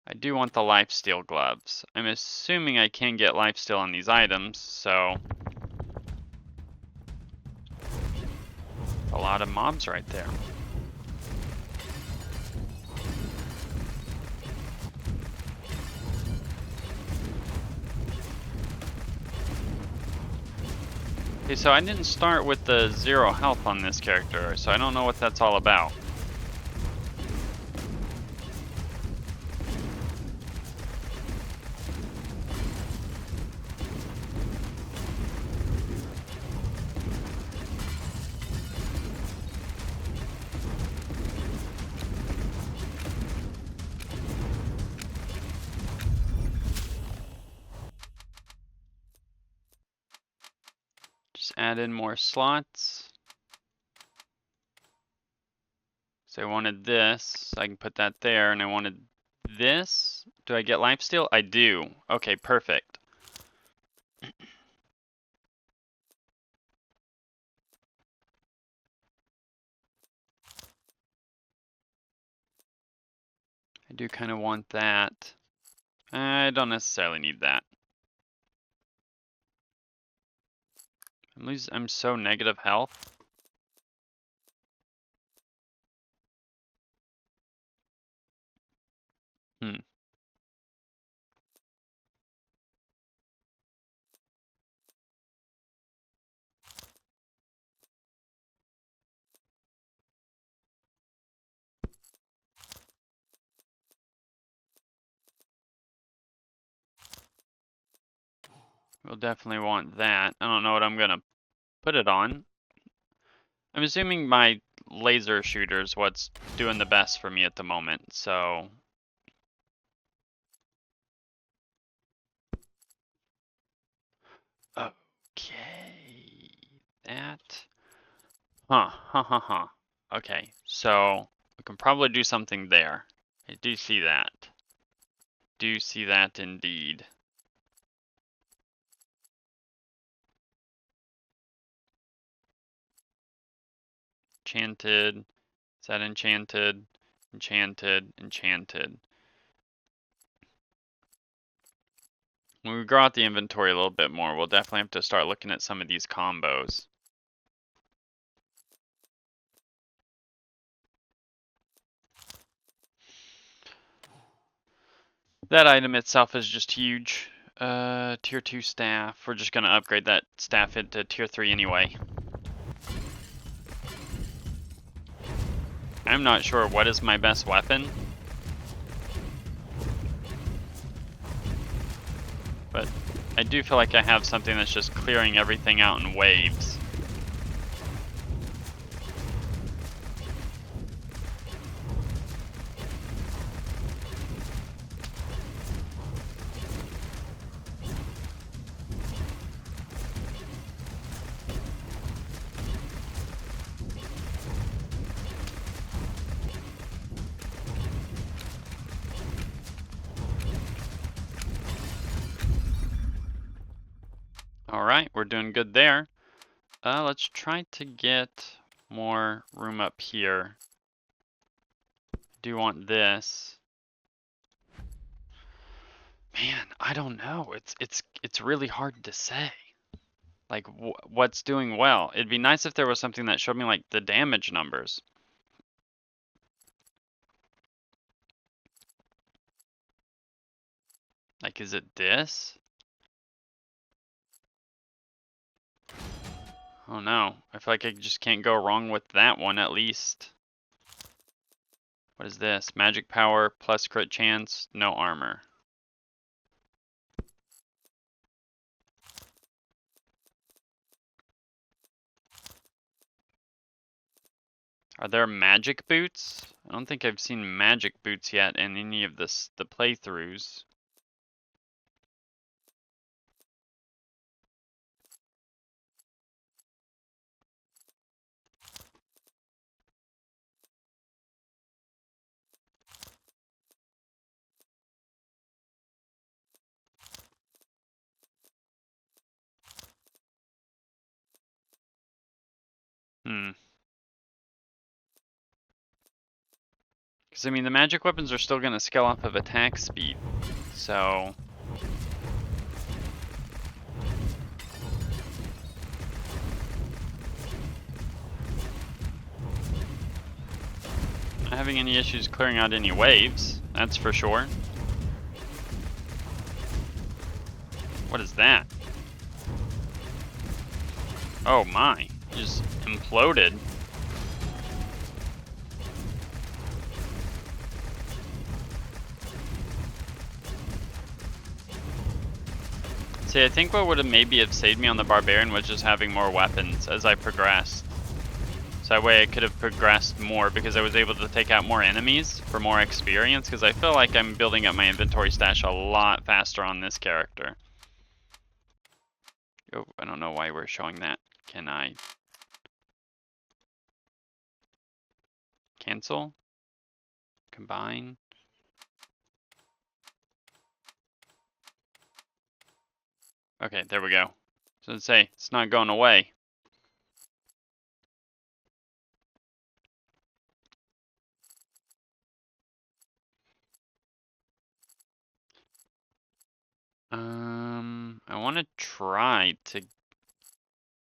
I do want the lifesteal gloves. I'm assuming I can get lifesteal on these items, so... a lot of mobs right there. Okay, so I didn't start with the 0 health on this character, so I don't know what that's all about. add in more slots. So I wanted this, I can put that there, and I wanted this. Do I get lifesteal? I do. Okay, perfect. I do kind of want that. I don't necessarily need that. I'm so negative health. We'll definitely want that. I don't know what I'm gonna put it on. I'm assuming my laser shooter is what's doing the best for me at the moment, so. Okay, that. Huh. Okay, so we can probably do something there. I do see that. Do see that indeed. Enchanted. Is that enchanted? Enchanted. When we grow out the inventory a little bit more, we'll definitely have to start looking at some of these combos. That item itself is just huge. Tier 2 staff. We're just gonna upgrade that staff into tier 3 anyway. I'm not sure what is my best weapon. But I do feel like I have something that's just clearing everything out in waves. Alright, we're doing good there. Let's try to get more room up here. Do want this. Man, I don't know. It's really hard to say. Like what's doing well. It'd be nice if there was something that showed me like the damage numbers. Like, is it this? Oh no, I feel like I just can't go wrong with that one at least. What is this? Magic power plus crit chance, no armor. Are there magic boots? I don't think I've seen magic boots yet in any of the playthroughs. Because, I mean, the magic weapons are still going to scale off of attack speed, so. Not having any issues clearing out any waves, that's for sure. What is that? Oh my, just imploded. See, I think what would have maybe have saved me on the Barbarian was just having more weapons as I progressed. So that way I could have progressed more because I was able to take out more enemies for more experience, because I feel like I'm building up my inventory stash a lot faster on this character. Oh, I don't know why we're showing that. Can I cancel? Combine? Okay, there we go. So let's say it's not going away. I want to try to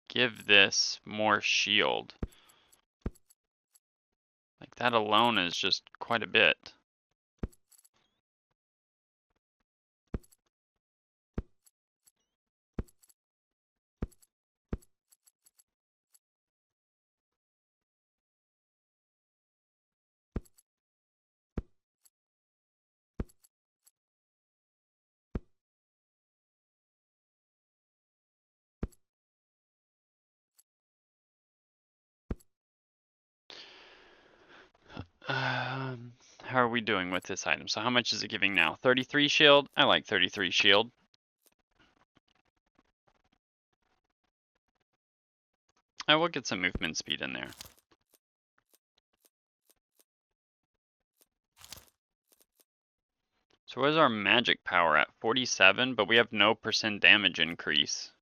give this more shield. Like that alone is just quite a bit. How are we doing with this item? So how much is it giving now? 33 shield? I like 33 shield. I will get some movement speed in there. So where's our magic power at? 47, but we have no % damage increase.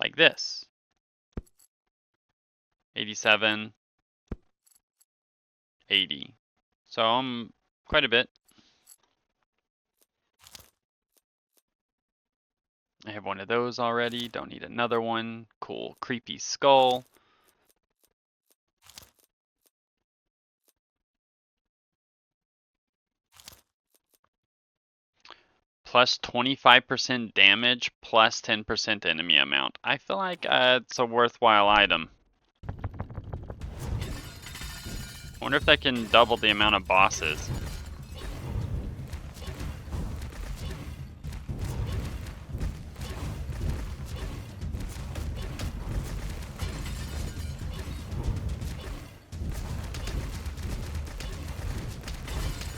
Like this. 87, 80. So I'm quite a bit. I have one of those already. Don't need another one. Cool. Creepy skull. Plus 25% damage, plus 10% enemy amount. I feel like it's a worthwhile item. I wonder if that can double the amount of bosses.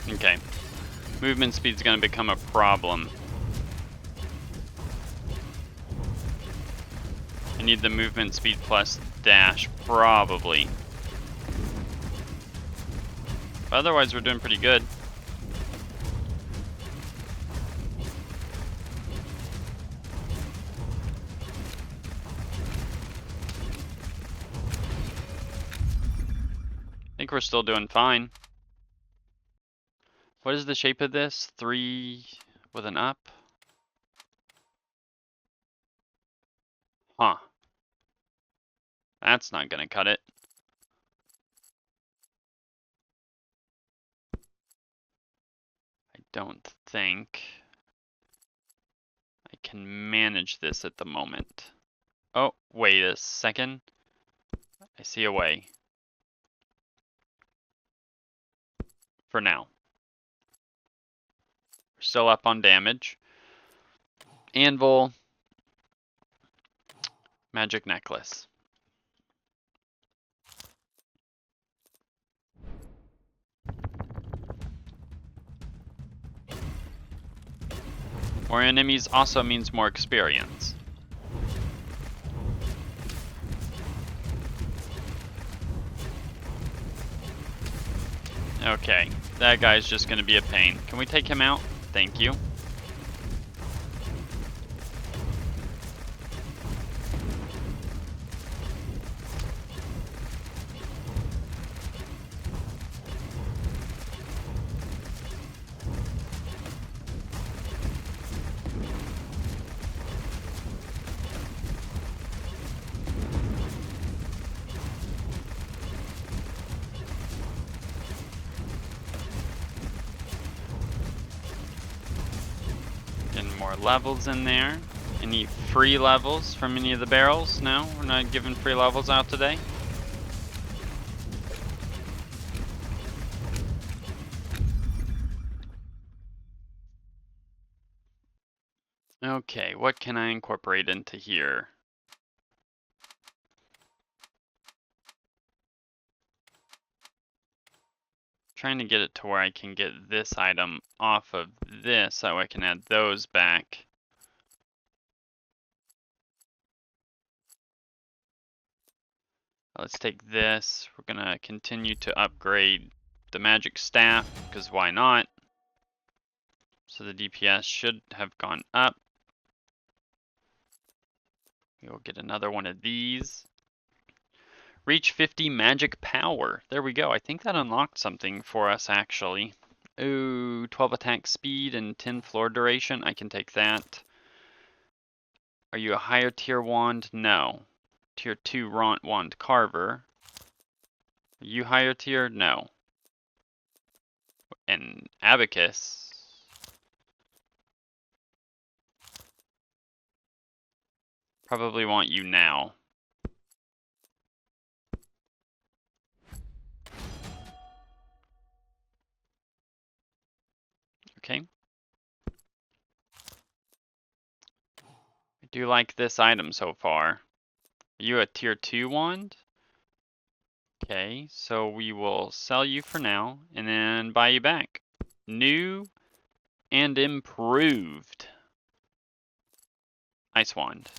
Okay. Movement speed's gonna become a problem. I need the movement speed plus dash, probably. But otherwise, we're doing pretty good. I think we're still doing fine. What is the shape of this? 3 with an up? Huh. That's not gonna cut it. I don't think I can manage this at the moment. Oh, wait a second. I see a way. For now. We're still up on damage. Anvil. Magic necklace. More enemies also means more experience. Okay, that guy's just gonna be a pain. Can we take him out? Thank you. More levels in there. Any free levels from any of the barrels? No, we're not giving free levels out today. Okay, what can I incorporate into here? Trying to get it to where I can get this item off of this so I can add those back. Let's take this. We're gonna continue to upgrade the magic staff, because why not? So the DPS should have gone up. We will get another one of these. Reach 50 magic power. There we go. I think that unlocked something for us actually. Ooh, 12 attack speed and 10 floor duration. I can take that. Are you a higher tier wand? No. Tier 2 Ront Wand Carver. Are you higher tier? No. And Abacus. Probably want you now. Okay. I do like this item so far. Are you a tier 2 wand? Okay, so we will sell you for now and then buy you back. New and improved Ice Wand.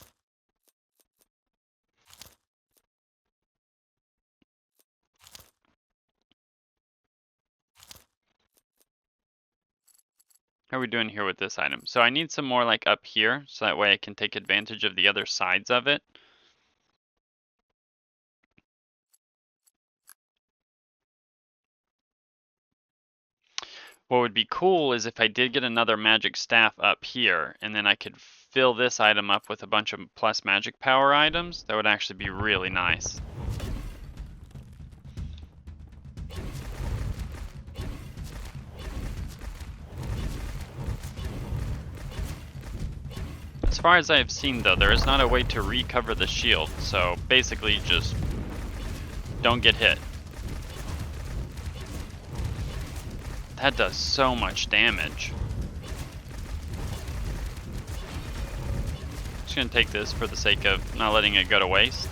How are we doing here with this item? So I need some more like up here, so that way I can take advantage of the other sides of it. What would be cool is if I did get another magic staff up here, and then I could fill this item up with a bunch of plus magic power items. That would actually be really nice. As far as I have seen though, there is not a way to recover the shield, so basically just don't get hit. That does so much damage. Just gonna take this for the sake of not letting it go to waste.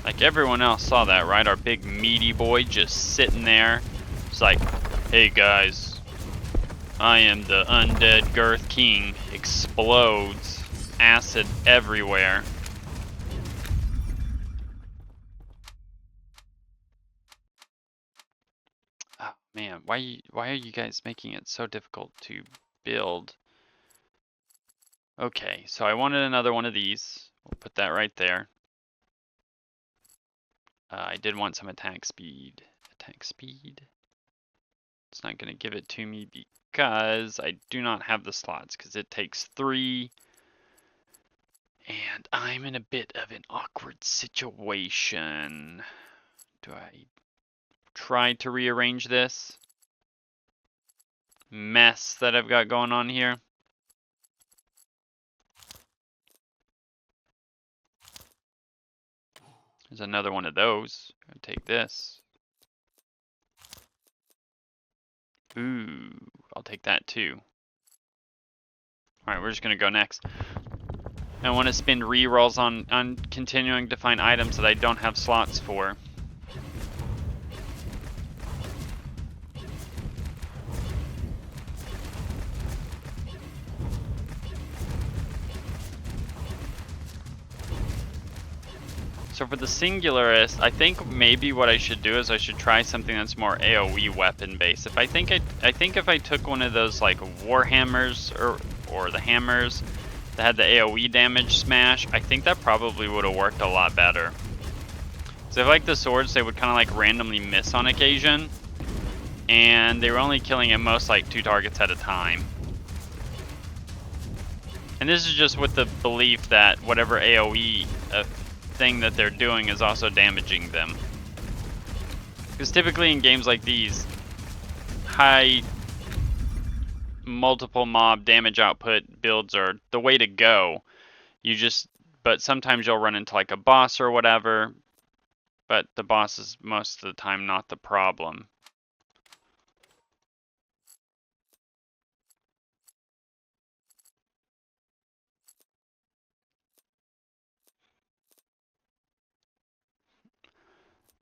Like everyone else saw that, right? Our big meaty boy just sitting there. It's like, hey guys, I am the undead Girth King. Explodes. Acid everywhere. Oh man, why are you guys making it so difficult to build? Okay, so I wanted another one of these. We'll put that right there. I did want some attack speed. Attack speed. It's not going to give it to me because I do not have the slots, because it takes 3. And I'm in a bit of an awkward situation. Do I try to rearrange this mess that I've got going on here? There's another one of those. I'll take this. Ooh, I'll take that too. Alright, we're just gonna go next. I want to spend rerolls on continuing to find items that I don't have slots for. So for the Singularist, I think maybe what I should do is I should try something that's more AoE weapon based. I think if I took one of those like Warhammers or the hammers that had the AoE damage smash, I think that probably would have worked a lot better. So if like the swords, they would kind of like randomly miss on occasion, and they were only killing at most like 2 targets at a time. And this is just with the belief that whatever AoE thing that they're doing is also damaging them. Because typically in games like these, high multiple mob damage output builds are the way to go. But sometimes you'll run into like a boss or whatever, but the boss is most of the time not the problem.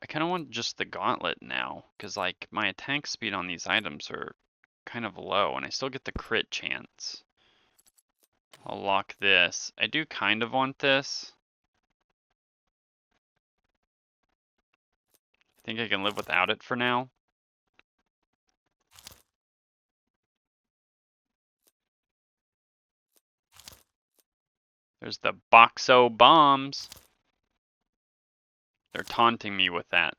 I kind of want just the gauntlet now, because like my attack speed on these items are kind of low, and I still get the crit chance. I'll lock this. I do kind of want this. I think I can live without it for now. There's the Boxo bombs. They're taunting me with that.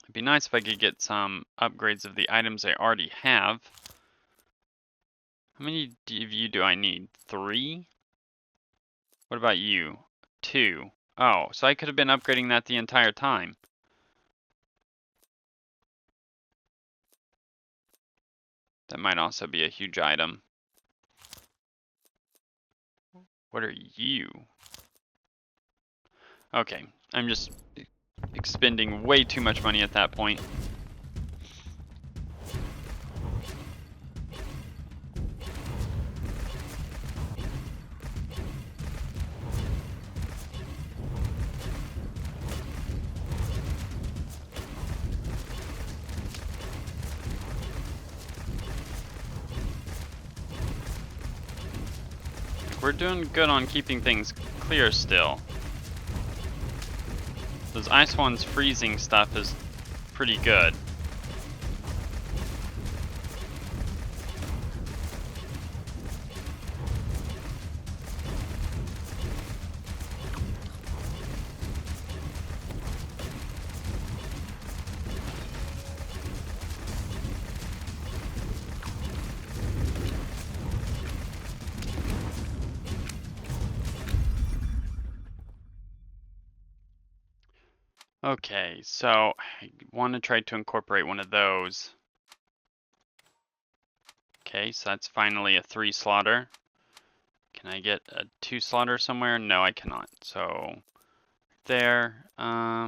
It'd be nice if I could get some upgrades of the items I already have. How many of you do I need? 3? What about you? 2. Oh, so I could have been upgrading that the entire time. That might also be a huge item. What are you? Okay, I'm just expending way too much money at that point. We're doing good on keeping things clear still. Those Ice One's freezing stuff is pretty good. Okay, so I want to try to incorporate one of those. Okay, so that's finally a 3 slaughter. Can I get a 2 slaughter somewhere? No, I cannot. So there. I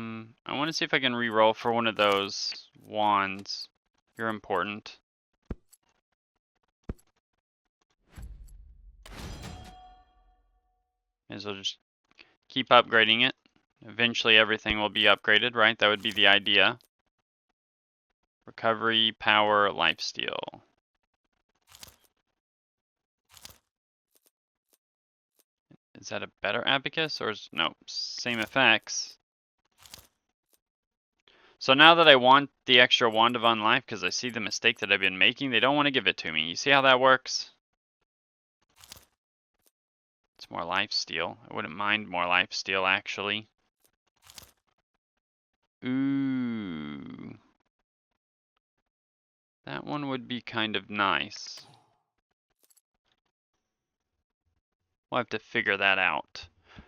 want to see if I can re-roll for one of those wands. You're important. May as well just keep upgrading it. Eventually everything will be upgraded, right? That would be the idea. Recovery, power, lifesteal. Is that a better abacus or is, no, same effects. So now that I want the extra wand of unlife because I see the mistake that I've been making, they don't want to give it to me. You see how that works? It's more lifesteal. I wouldn't mind more lifesteal actually. Ooh. That one would be kind of nice. We'll have to figure that out.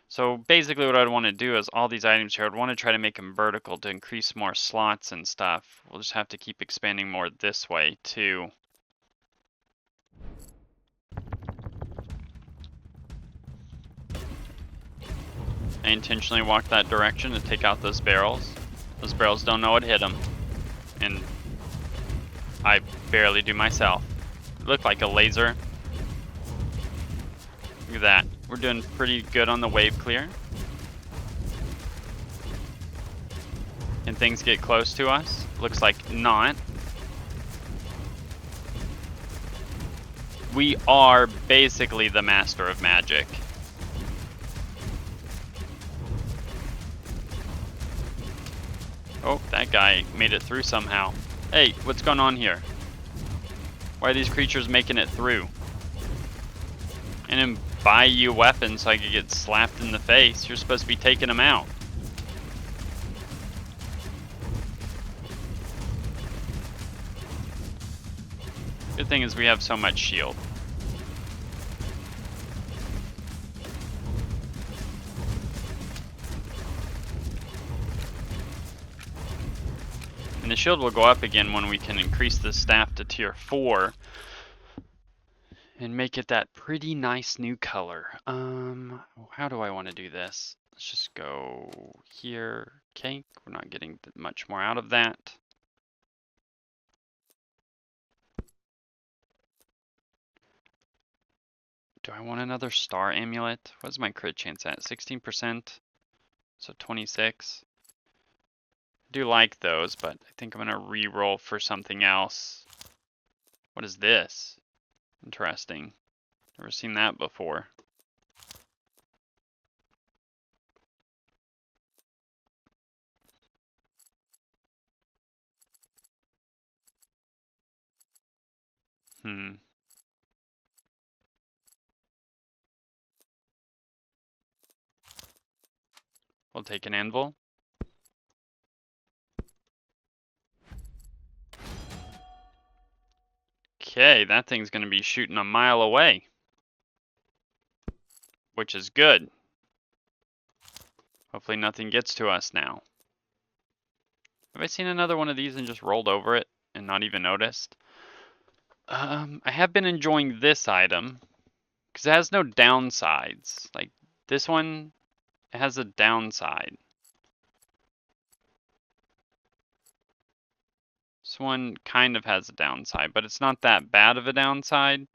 So basically what I'd want to do is all these items here, I'd want to try to make them vertical to increase more slots and stuff. We'll just have to keep expanding more this way too. I intentionally walked that direction to take out those barrels. Those barrels don't know what hit them. And I barely do myself. It looked like a laser. Look at that. We're doing pretty good on the wave clear. Can things get close to us? Looks like not. We are basically the master of magic. Oh, that guy made it through somehow. Hey, what's going on here? Why are these creatures making it through? I didn't buy you weapons so I could get slapped in the face. You're supposed to be taking them out. Good thing is we have so much shield. And the shield will go up again when we can increase the staff to tier 4 and make it that pretty nice new color. How do I want to do this? Let's just go here. Okay, we're not getting much more out of that. Do I want another star amulet? What's my crit chance at? 16%? So 26. do like those, but I think I'm gonna re-roll for something else. What is this? Interesting. Never seen that before. We'll take an anvil. Okay, that thing's gonna be shooting a mile away, which is good. Hopefully nothing gets to us now. Have I seen another one of these and just rolled over it and not even noticed? I have been enjoying this item because it has no downsides. Like this one, it has a downside. This one kind of has a downside, but it's not that bad of a downside.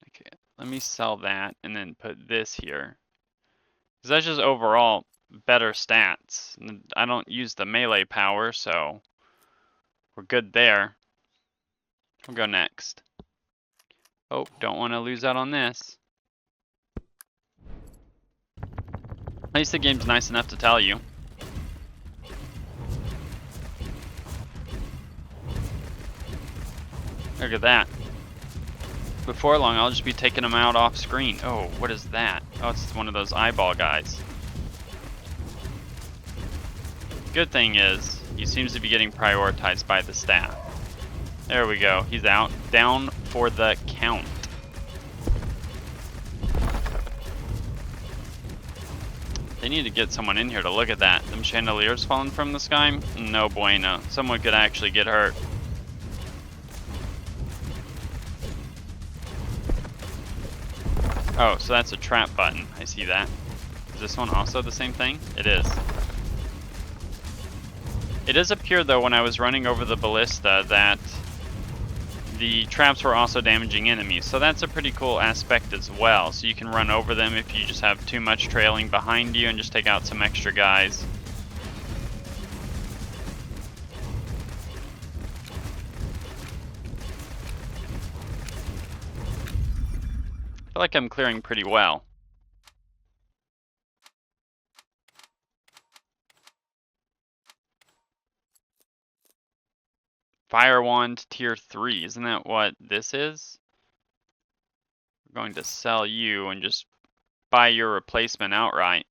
Okay, let me sell that and then put this here. Because that's just overall better stats. I don't use the melee power, so we're good there. We'll go next. Oh, don't want to lose out on this. At least the game's nice enough to tell you. Look at that. Before long, I'll just be taking them out off screen. Oh, what is that? Oh, it's one of those eyeball guys. Good thing is, he seems to be getting prioritized by the staff. There we go. He's out. Down for the count. They need to get someone in here to look at that. Them chandeliers falling from the sky? No bueno. Someone could actually get hurt. Oh, so that's a trap button. I see that. Is this one also the same thing? It is. It does appear, though, when I was running over the ballista, that the traps were also damaging enemies. So that's a pretty cool aspect as well. So you can run over them if you just have too much trailing behind you and just take out some extra guys. I feel like I'm clearing pretty well. Fire Wand Tier 3, isn't that what this is? We're going to sell you and just buy your replacement outright.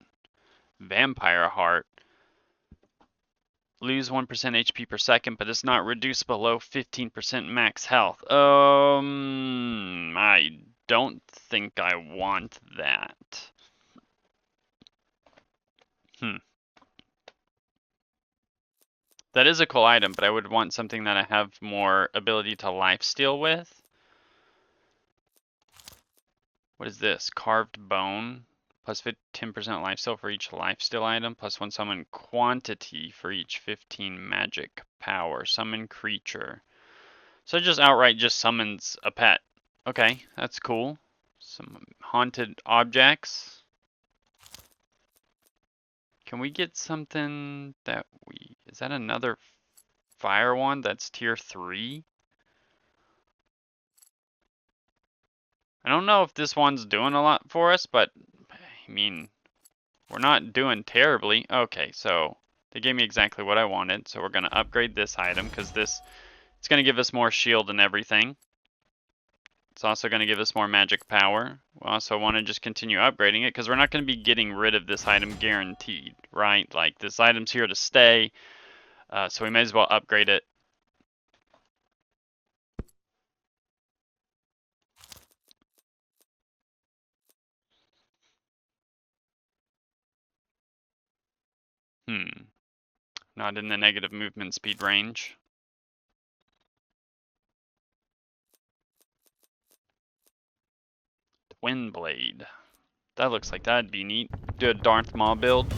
Vampire Heart. Lose 1% HP per second, but it's not reduced below 15% max health. I don't think I want that. That is a cool item, but I would want something that I have more ability to lifesteal with. What is this? Carved bone. Plus 10% lifesteal for each lifesteal item. Plus 1 summon quantity for each 15 magic power. Summon creature. So it just outright just summons a pet. Okay, that's cool. Some haunted objects. Can we get something that we... Is that another fire wand that's tier 3? I don't know if this one's doing a lot for us, but I mean, we're not doing terribly. Okay, so they gave me exactly what I wanted. So we're going to upgrade this item because it's going to give us more shield and everything. It's also going to give us more magic power. We also want to just continue upgrading it because we're not going to be getting rid of this item guaranteed, right? Like, this item's here to stay, so we may as well upgrade it. Not in the negative movement speed range. Twin Blade. That looks like that'd be neat. Do a Darth Maul build.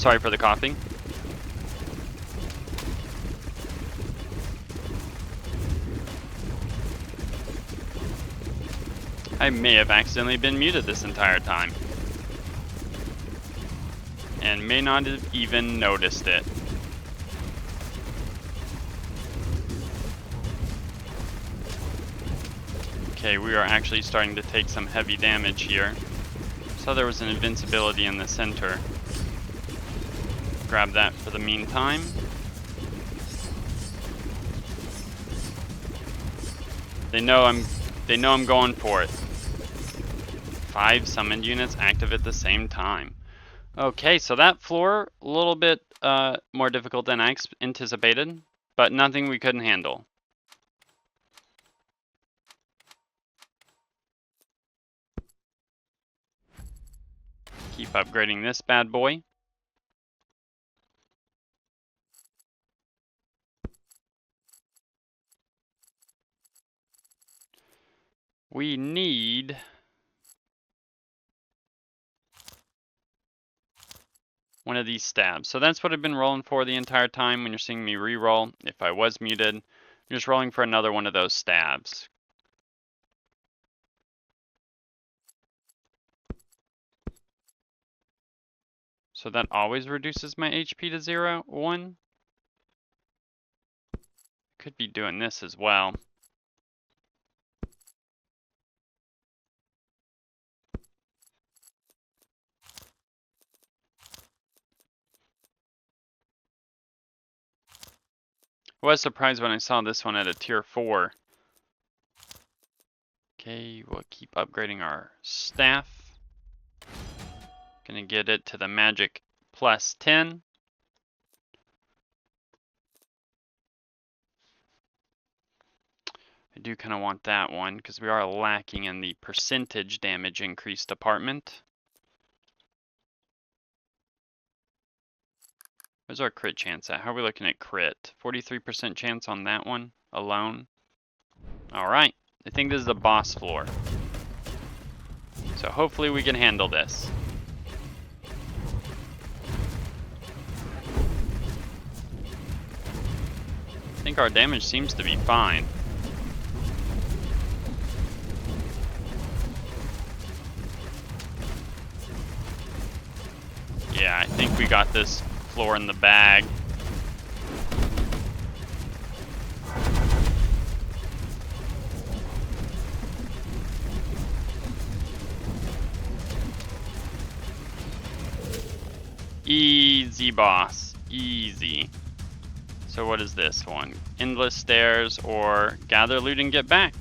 Sorry for the coughing. I may have accidentally been muted this entire time. And may not have even noticed it. Okay, we are actually starting to take some heavy damage here. So there was an invincibility in the center. Grab that for the meantime. They know I'm going for it. 5 summoned units active at the same time. Okay, so that floor, a little bit more difficult than I anticipated, but nothing we couldn't handle. Keep upgrading this bad boy. We need one of these stabs. So that's what I've been rolling for the entire time when you're seeing me re-roll. If I was muted, I'm just rolling for another one of those stabs. So that always reduces my HP to 0, 1. Could be doing this as well. I was surprised when I saw this one at a tier 4. Okay, we'll keep upgrading our staff. Gonna get it to the magic plus 10. I do kind of want that one because we are lacking in the percentage damage increase department. Where's our crit chance at? How are we looking at crit? 43% chance on that one alone. Alright, I think this is the boss floor. So hopefully we can handle this. I think our damage seems to be fine. Yeah, I think we got this floor in the bag. Easy, boss. Easy. So what is this one? Endless stairs or gather loot and get back.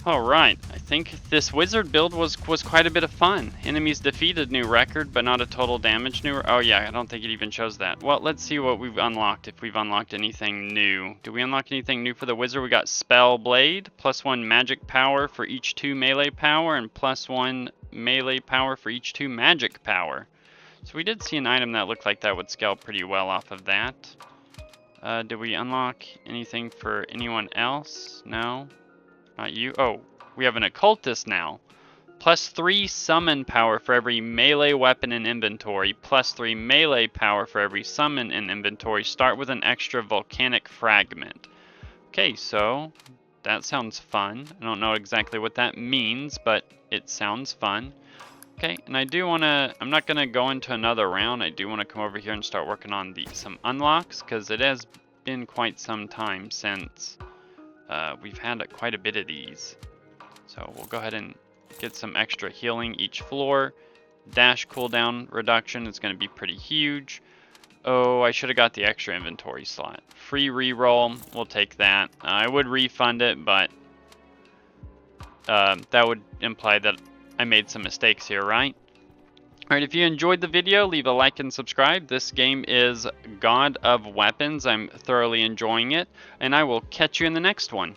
Alright, I think this wizard build was quite a bit of fun. Enemies defeated, new record, but not a total damage new. Oh yeah, I don't think it even shows that. Well, let's see what we've unlocked, if we've unlocked anything new. Do we unlock anything new for the wizard? We got Spell Blade, +1 magic power for each 2 melee power, and +1 melee power for each 2 magic power. So we did see an item that looked like that would scale pretty well off of that. Did we unlock anything for anyone else? No? Not you? Oh, we have an occultist now. +3 summon power for every melee weapon in inventory. +3 melee power for every summon in inventory. Start with an extra volcanic fragment. Okay, so that sounds fun. I don't know exactly what that means, but it sounds fun. Okay, and I do want to, I'm not going to go into another round. I do want to come over here and start working on some unlocks, because it has been quite some time since we've had quite a bit of these. So we'll go ahead and get some extra healing each floor. Dash cooldown reduction is going to be pretty huge. Oh, I should have got the extra inventory slot. Free reroll, we'll take that. I would refund it, but that would imply that I made some mistakes here, right? Alright, if you enjoyed the video, leave a like and subscribe. This game is God of Weapons. I'm thoroughly enjoying it, and I will catch you in the next one.